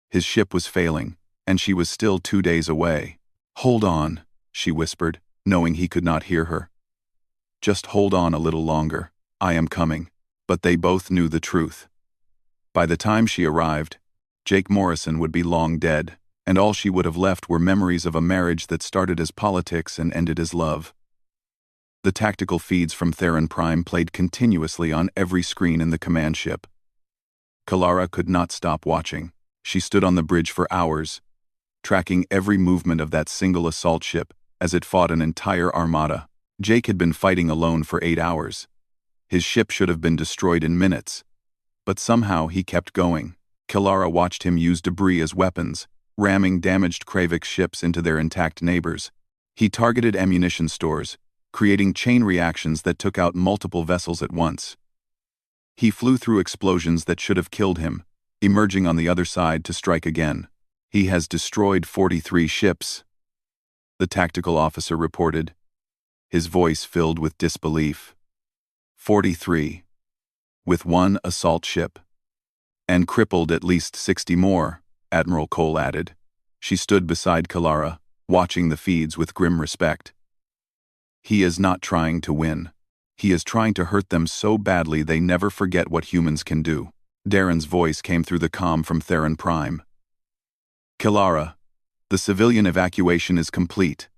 His ship was failing. and she was still 2 days away. "Hold on," she whispered, knowing he could not hear her. "Just hold on a little longer. I am coming." But they both knew the truth. By the time she arrived, Jake Morrison would be long dead, and all she would have left were memories of a marriage that started as politics and ended as love. The tactical feeds from Theron Prime played continuously on every screen in the command ship. Kalara could not stop watching. She stood on the bridge for hours, tracking every movement of that single assault ship as it fought an entire armada. Jake had been fighting alone for 8 hours. His ship should have been destroyed in minutes, but somehow he kept going. Kalara watched him use debris as weapons, ramming damaged Kravik ships into their intact neighbors. He targeted ammunition stores, creating chain reactions that took out multiple vessels at once. He flew through explosions that should have killed him, emerging on the other side to strike again. "He has destroyed 43 ships," the tactical officer reported, his voice filled with disbelief. 43. With one assault ship. "And crippled at least 60 more, Admiral Cole added. She stood beside Kalara, watching the feeds with grim respect. "He is not trying to win. He is trying to hurt them so badly they never forget what humans can do." Darren's voice came through the comm from Theron Prime. "Kalara, the civilian evacuation is complete.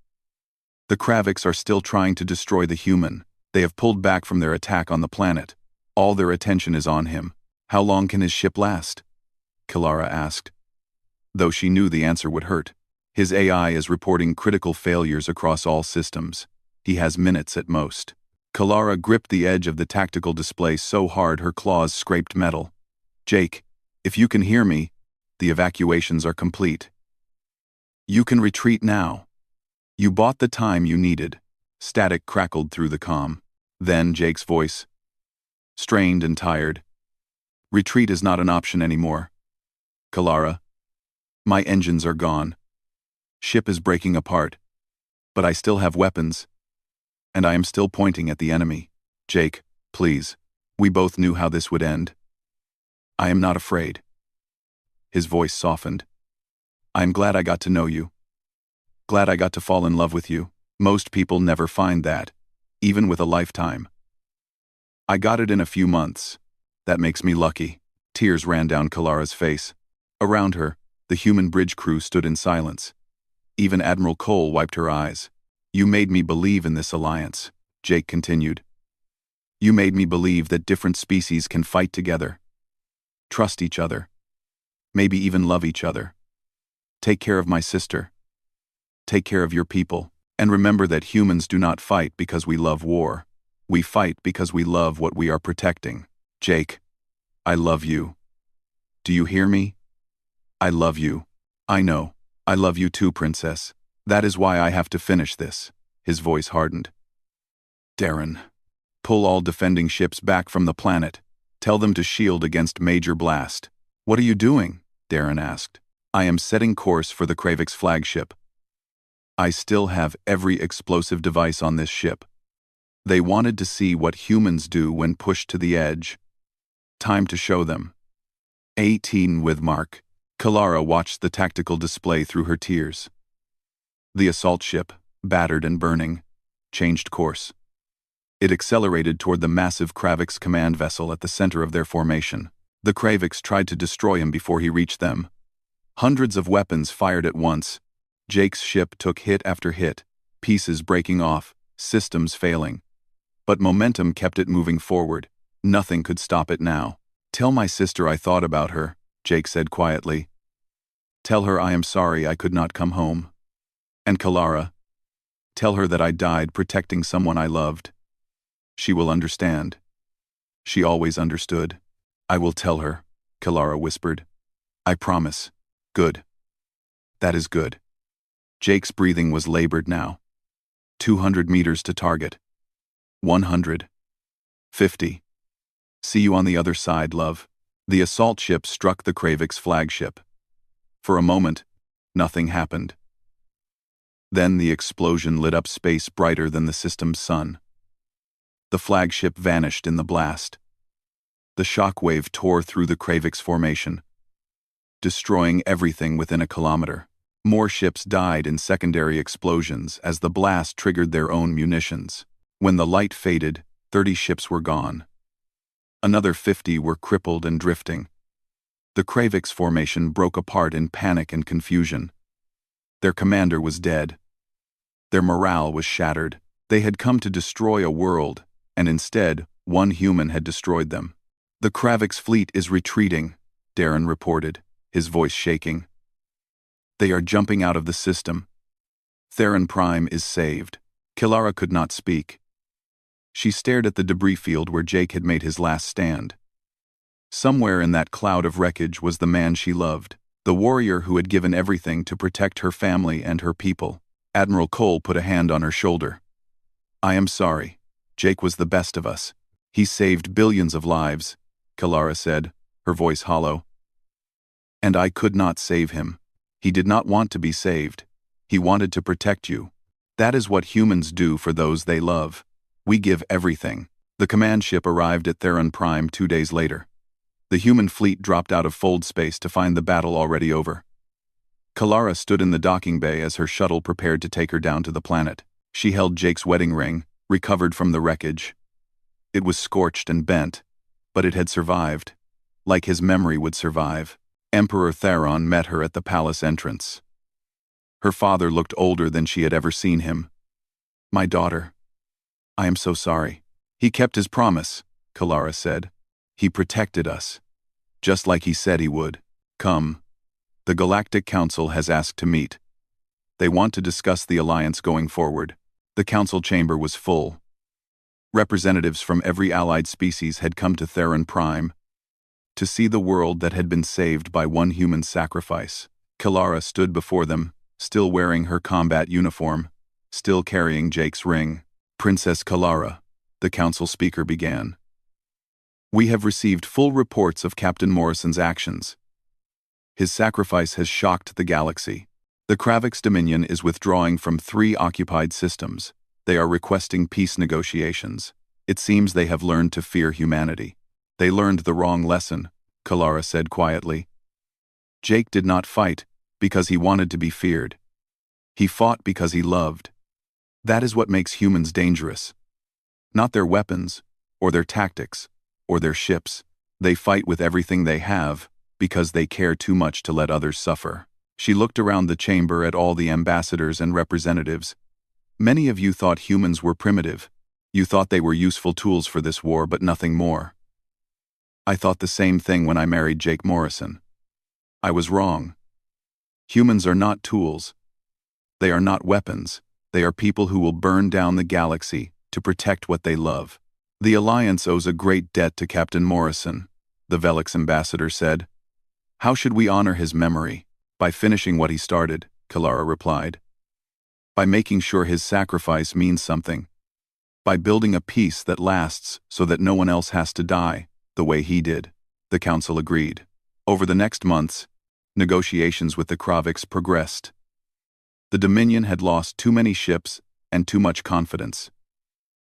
The Kraviks are still trying to destroy the human. They have pulled back from their attack on the planet. All their attention is on him." "How long can his ship last?" Kalara asked, though she knew the answer would hurt. "His AI is reporting critical failures across all systems. He has minutes at most." Kalara gripped the edge of the tactical display so hard her claws scraped metal. "Jake, if you can hear me, the evacuations are complete. You can retreat now. You bought the time you needed." Static crackled through the comm. Then Jake's voice, strained and tired. "Retreat is not an option anymore. Kalara, my engines are gone. Ship is breaking apart. But I still have weapons. And I am still pointing at the enemy. Jake, please. We both knew how this would end. I am not afraid." His voice softened. "I am glad I got to know you. Glad I got to fall in love with you. Most people never find that, even with a lifetime. I got it in a few months. That makes me lucky." Tears ran down Kalara's face. Around her, the human bridge crew stood in silence. Even Admiral Cole wiped her eyes. "You made me believe in this alliance," Jake continued. "You made me believe that different species can fight together, trust each other, maybe even love each other. Take care of my sister. Take care of your people. And remember that humans do not fight because we love war. We fight because we love what we are protecting. Jake, I love you. Do you hear me? I love you. I know. I love you too, Princess. That is why I have to finish this." His voice hardened. "Darren, pull all defending ships back from the planet. Tell them to shield against major blast." "What are you doing?" Darren asked. "I am setting course for the Kravik's flagship. I still have every explosive device on this ship. They wanted to see what humans do when pushed to the edge. Time to show them." 18 with Mark. Kalara watched the tactical display through her tears. The assault ship, battered and burning, changed course. It accelerated toward the massive Kravik's command vessel at the center of their formation. The Kraviks tried to destroy him before he reached them. Hundreds of weapons fired at once. Jake's ship took hit after hit, pieces breaking off, systems failing. But momentum kept it moving forward. Nothing could stop it now. "Tell my sister I thought about her," Jake said quietly. "Tell her I am sorry I could not come home. And Kalara, tell her that I died protecting someone I loved. She will understand. She always understood." "I will tell her," Kalara whispered. "I promise." "Good. That is good." Jake's breathing was labored now. 200 meters to target. 100. 50. "See you on the other side, love." The assault ship struck the Kravik's flagship. For a moment, nothing happened. Then the explosion lit up space brighter than the system's sun. The flagship vanished in the blast. The shockwave tore through the Kravik's formation, destroying everything within a kilometer. More ships died in secondary explosions as the blast triggered their own munitions. When the light faded, 30 ships were gone. Another 50 were crippled and drifting. The Kravix formation broke apart in panic and confusion. Their commander was dead. Their morale was shattered. They had come to destroy a world, and instead, one human had destroyed them. "The Kravix fleet is retreating," Darren reported, his voice shaking. "They are jumping out of the system. Theron Prime is saved." Kilara could not speak. She stared at the debris field where Jake had made his last stand. Somewhere in that cloud of wreckage was the man she loved, the warrior who had given everything to protect her family and her people. Admiral Cole put a hand on her shoulder. "I am sorry. Jake was the best of us. He saved billions of lives," Kilara said, her voice hollow. "And I could not save him. He did not want to be saved. He wanted to protect you. That is what humans do for those they love. We give everything." The command ship arrived at Theron Prime 2 days later. The human fleet dropped out of fold space to find the battle already over. Kilara stood in the docking bay as her shuttle prepared to take her down to the planet. She held Jake's wedding ring, recovered from the wreckage. It was scorched and bent, but it had survived, like his memory would survive. Emperor Theron met her at the palace entrance. Her father looked older than she had ever seen him. "My daughter. I am so sorry." "He kept his promise," Kilara said. "He protected us, just like he said he would. Come. The Galactic Council has asked to meet. They want to discuss the alliance going forward." The council chamber was full. Representatives from every allied species had come to Theron Prime to see the world that had been saved by one human sacrifice. Kilara stood before them, still wearing her combat uniform, still carrying Jake's ring. "Princess Kilara," the council speaker began. "We have received full reports of Captain Morrison's actions. His sacrifice has shocked the galaxy. The Kravix Dominion is withdrawing from 3 occupied systems. They are requesting peace negotiations. It seems they have learned to fear humanity." "They learned the wrong lesson," Kilara said quietly. "Jake did not fight because he wanted to be feared. He fought because he loved. That is what makes humans dangerous. Not their weapons, or their tactics, or their ships. They fight with everything they have because they care too much to let others suffer." She looked around the chamber at all the ambassadors and representatives. "Many of you thought humans were primitive. You thought they were useful tools for this war, but nothing more. I thought the same thing when I married Jake Morrison. I was wrong. Humans are not tools. They are not weapons. They are people who will burn down the galaxy to protect what they love. The Alliance owes a great debt to Captain Morrison," the Velix ambassador said. "How should we honor his memory?" "By finishing what he started," Kilara replied. "By making sure his sacrifice means something. By building a peace that lasts so that no one else has to die, the way he did," the council agreed. Over the next months, negotiations with the Kravix progressed. The Dominion had lost too many ships and too much confidence.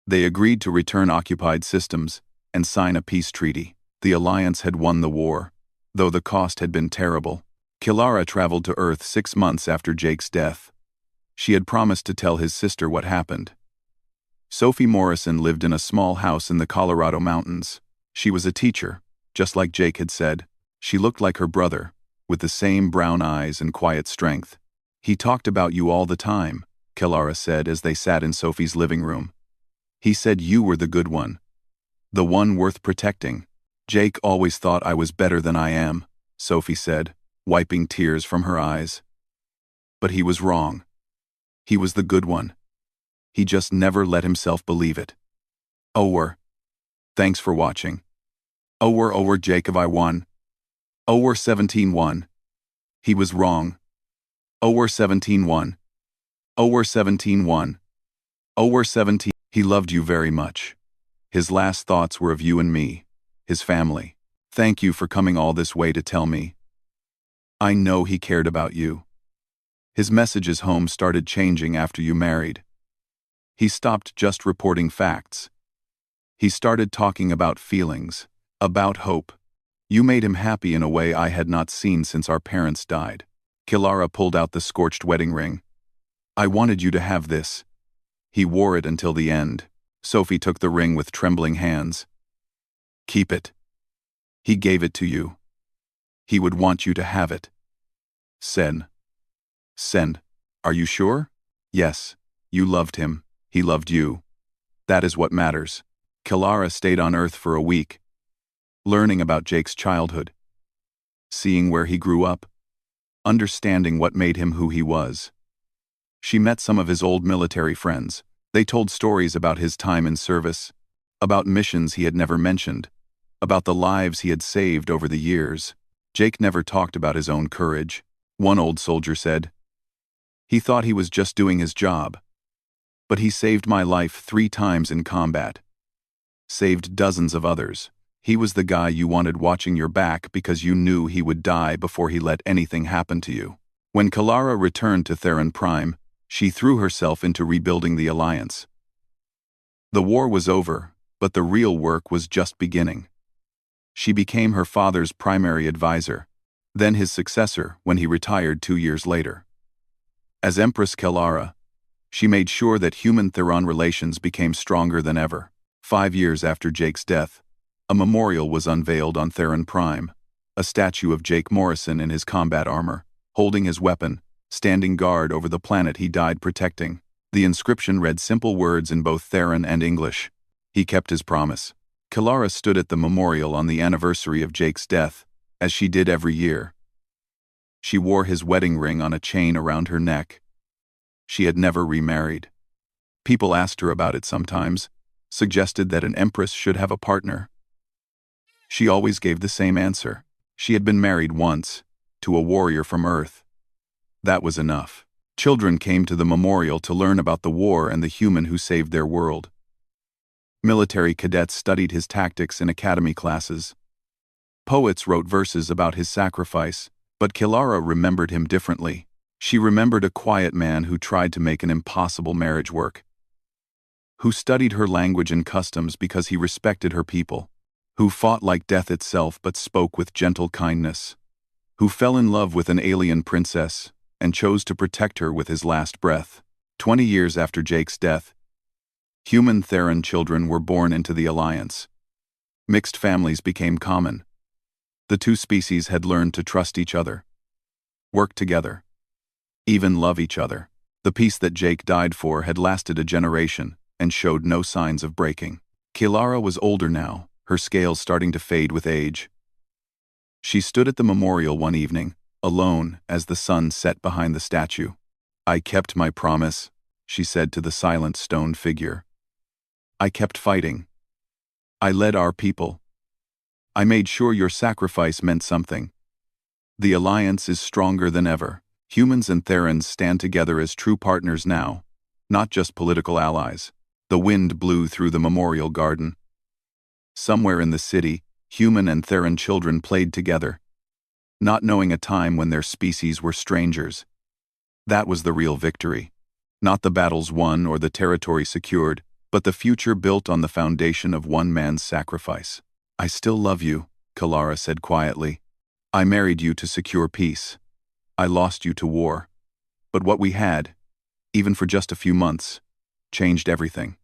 They agreed to return occupied systems and sign a peace treaty. The Alliance had won the war, though the cost had been terrible. Kilara traveled to Earth 6 months after Jake's death. She had promised to tell his sister what happened. Sophie Morrison lived in a small house in the Colorado mountains. She was a teacher, just like Jake had said. She looked like her brother, with the same brown eyes and quiet strength. "He talked about you all the time," Kilara said as they sat in Sophie's living room. "He said you were the good one. The one worth protecting." "Jake always thought I was better than I am," Sophie said, wiping tears from her eyes. "But he was wrong. He was the good one. He just never let himself believe it." Over. Thanks for watching. Over Jacob I won. Over 17-1. He was wrong. Over 17-1. Over 17-1. Over 17. He loved you very much. His last thoughts were of you and me, his family. Thank you for coming all this way to tell me. I know he cared about you. His messages home started changing after you married. He stopped just reporting facts. He started talking about feelings, about hope. You made him happy in a way I had not seen since our parents died. Kilara pulled out the scorched wedding ring. I wanted you to have this. He wore it until the end. Sophie took the ring with trembling hands. Keep it. He gave it to you. He would want you to have it. Sen. Are you sure? Yes. You loved him. He loved you. That is what matters. Kilara stayed on Earth for a week, learning about Jake's childhood, seeing where he grew up, understanding what made him who he was. She met some of his old military friends. They told stories about his time in service, about missions he had never mentioned, about the lives he had saved over the years. Jake never talked about his own courage. One old soldier said, "He thought he was just doing his job. But he saved my life 3 times in combat. Saved dozens of others. He was the guy you wanted watching your back because you knew he would die before he let anything happen to you." When Kilara returned to Theron Prime, she threw herself into rebuilding the Alliance. The war was over, but the real work was just beginning. She became her father's primary advisor, then his successor when he retired 2 years later. As Empress Kilara, she made sure that human-Theron relations became stronger than ever. 5 years after Jake's death, a memorial was unveiled on Theron Prime, a statue of Jake Morrison in his combat armor, holding his weapon, standing guard over the planet he died protecting. The inscription read simple words in both Theron and English. He kept his promise. Kilara stood at the memorial on the anniversary of Jake's death, as she did every year. She wore his wedding ring on a chain around her neck. She had never remarried. People asked her about it sometimes, suggested that an empress should have a partner. She always gave the same answer. She had been married once, to a warrior from Earth. That was enough. Children came to the memorial to learn about the war and the human who saved their world. Military cadets studied his tactics in academy classes. Poets wrote verses about his sacrifice, but Kilara remembered him differently. She remembered a quiet man who tried to make an impossible marriage work, who studied her language and customs because he respected her people, who fought like death itself but spoke with gentle kindness, who fell in love with an alien princess and chose to protect her with his last breath. 20 years after Jake's death, human Theron children were born into the Alliance. Mixed families became common. The 2 species had learned to trust each other, work together, even love each other. The peace that Jake died for had lasted a generation and showed no signs of breaking. Kilara was older now, her scales starting to fade with age. She stood at the memorial one evening, alone as the sun set behind the statue. "I kept my promise," she said to the silent stone figure. "I kept fighting. I led our people. I made sure your sacrifice meant something. The Alliance is stronger than ever. Humans and Therons stand together as true partners now, not just political allies." The wind blew through the memorial garden. Somewhere in the city, human and Theron children played together, not knowing a time when their species were strangers. That was the real victory. Not the battles won or the territory secured, but the future built on the foundation of one man's sacrifice. "I still love you," Kilara said quietly. "I married you to secure peace. I lost you to war. But what we had, even for just a few months, changed everything.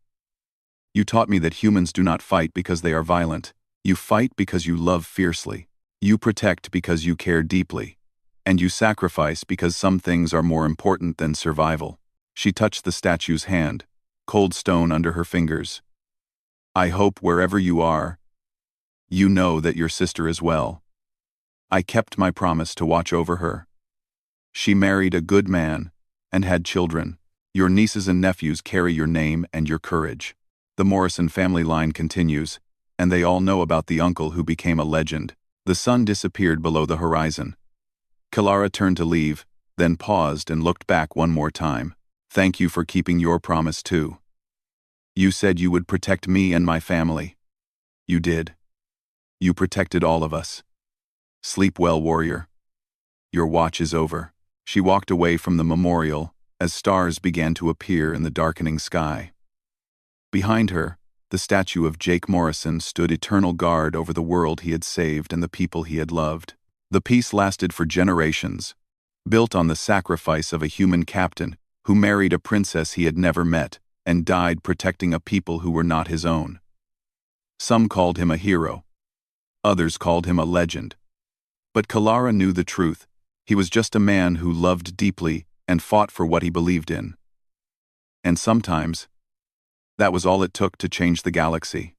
You taught me that humans do not fight because they are violent. You fight because you love fiercely. You protect because you care deeply. And you sacrifice because some things are more important than survival." She touched the statue's hand, cold stone under her fingers. "I hope wherever you are, you know that your sister is well. I kept my promise to watch over her. She married a good man and had children. Your nieces and nephews carry your name and your courage." The Morrison family line continues, and they all know about the uncle who became a legend. The sun disappeared below the horizon. Kilara turned to leave, then paused and looked back one more time. "Thank you for keeping your promise too. You said you would protect me and my family. You did. You protected all of us. Sleep well, warrior. Your watch is over." She walked away from the memorial as stars began to appear in the darkening sky. Behind her, the statue of Jake Morrison stood eternal guard over the world he had saved and the people he had loved. The peace lasted for generations, built on the sacrifice of a human captain who married a princess he had never met and died protecting a people who were not his own. Some called him a hero. Others called him a legend. But Kalara knew the truth. He was just a man who loved deeply and fought for what he believed in. And sometimes, that was all it took to change the galaxy.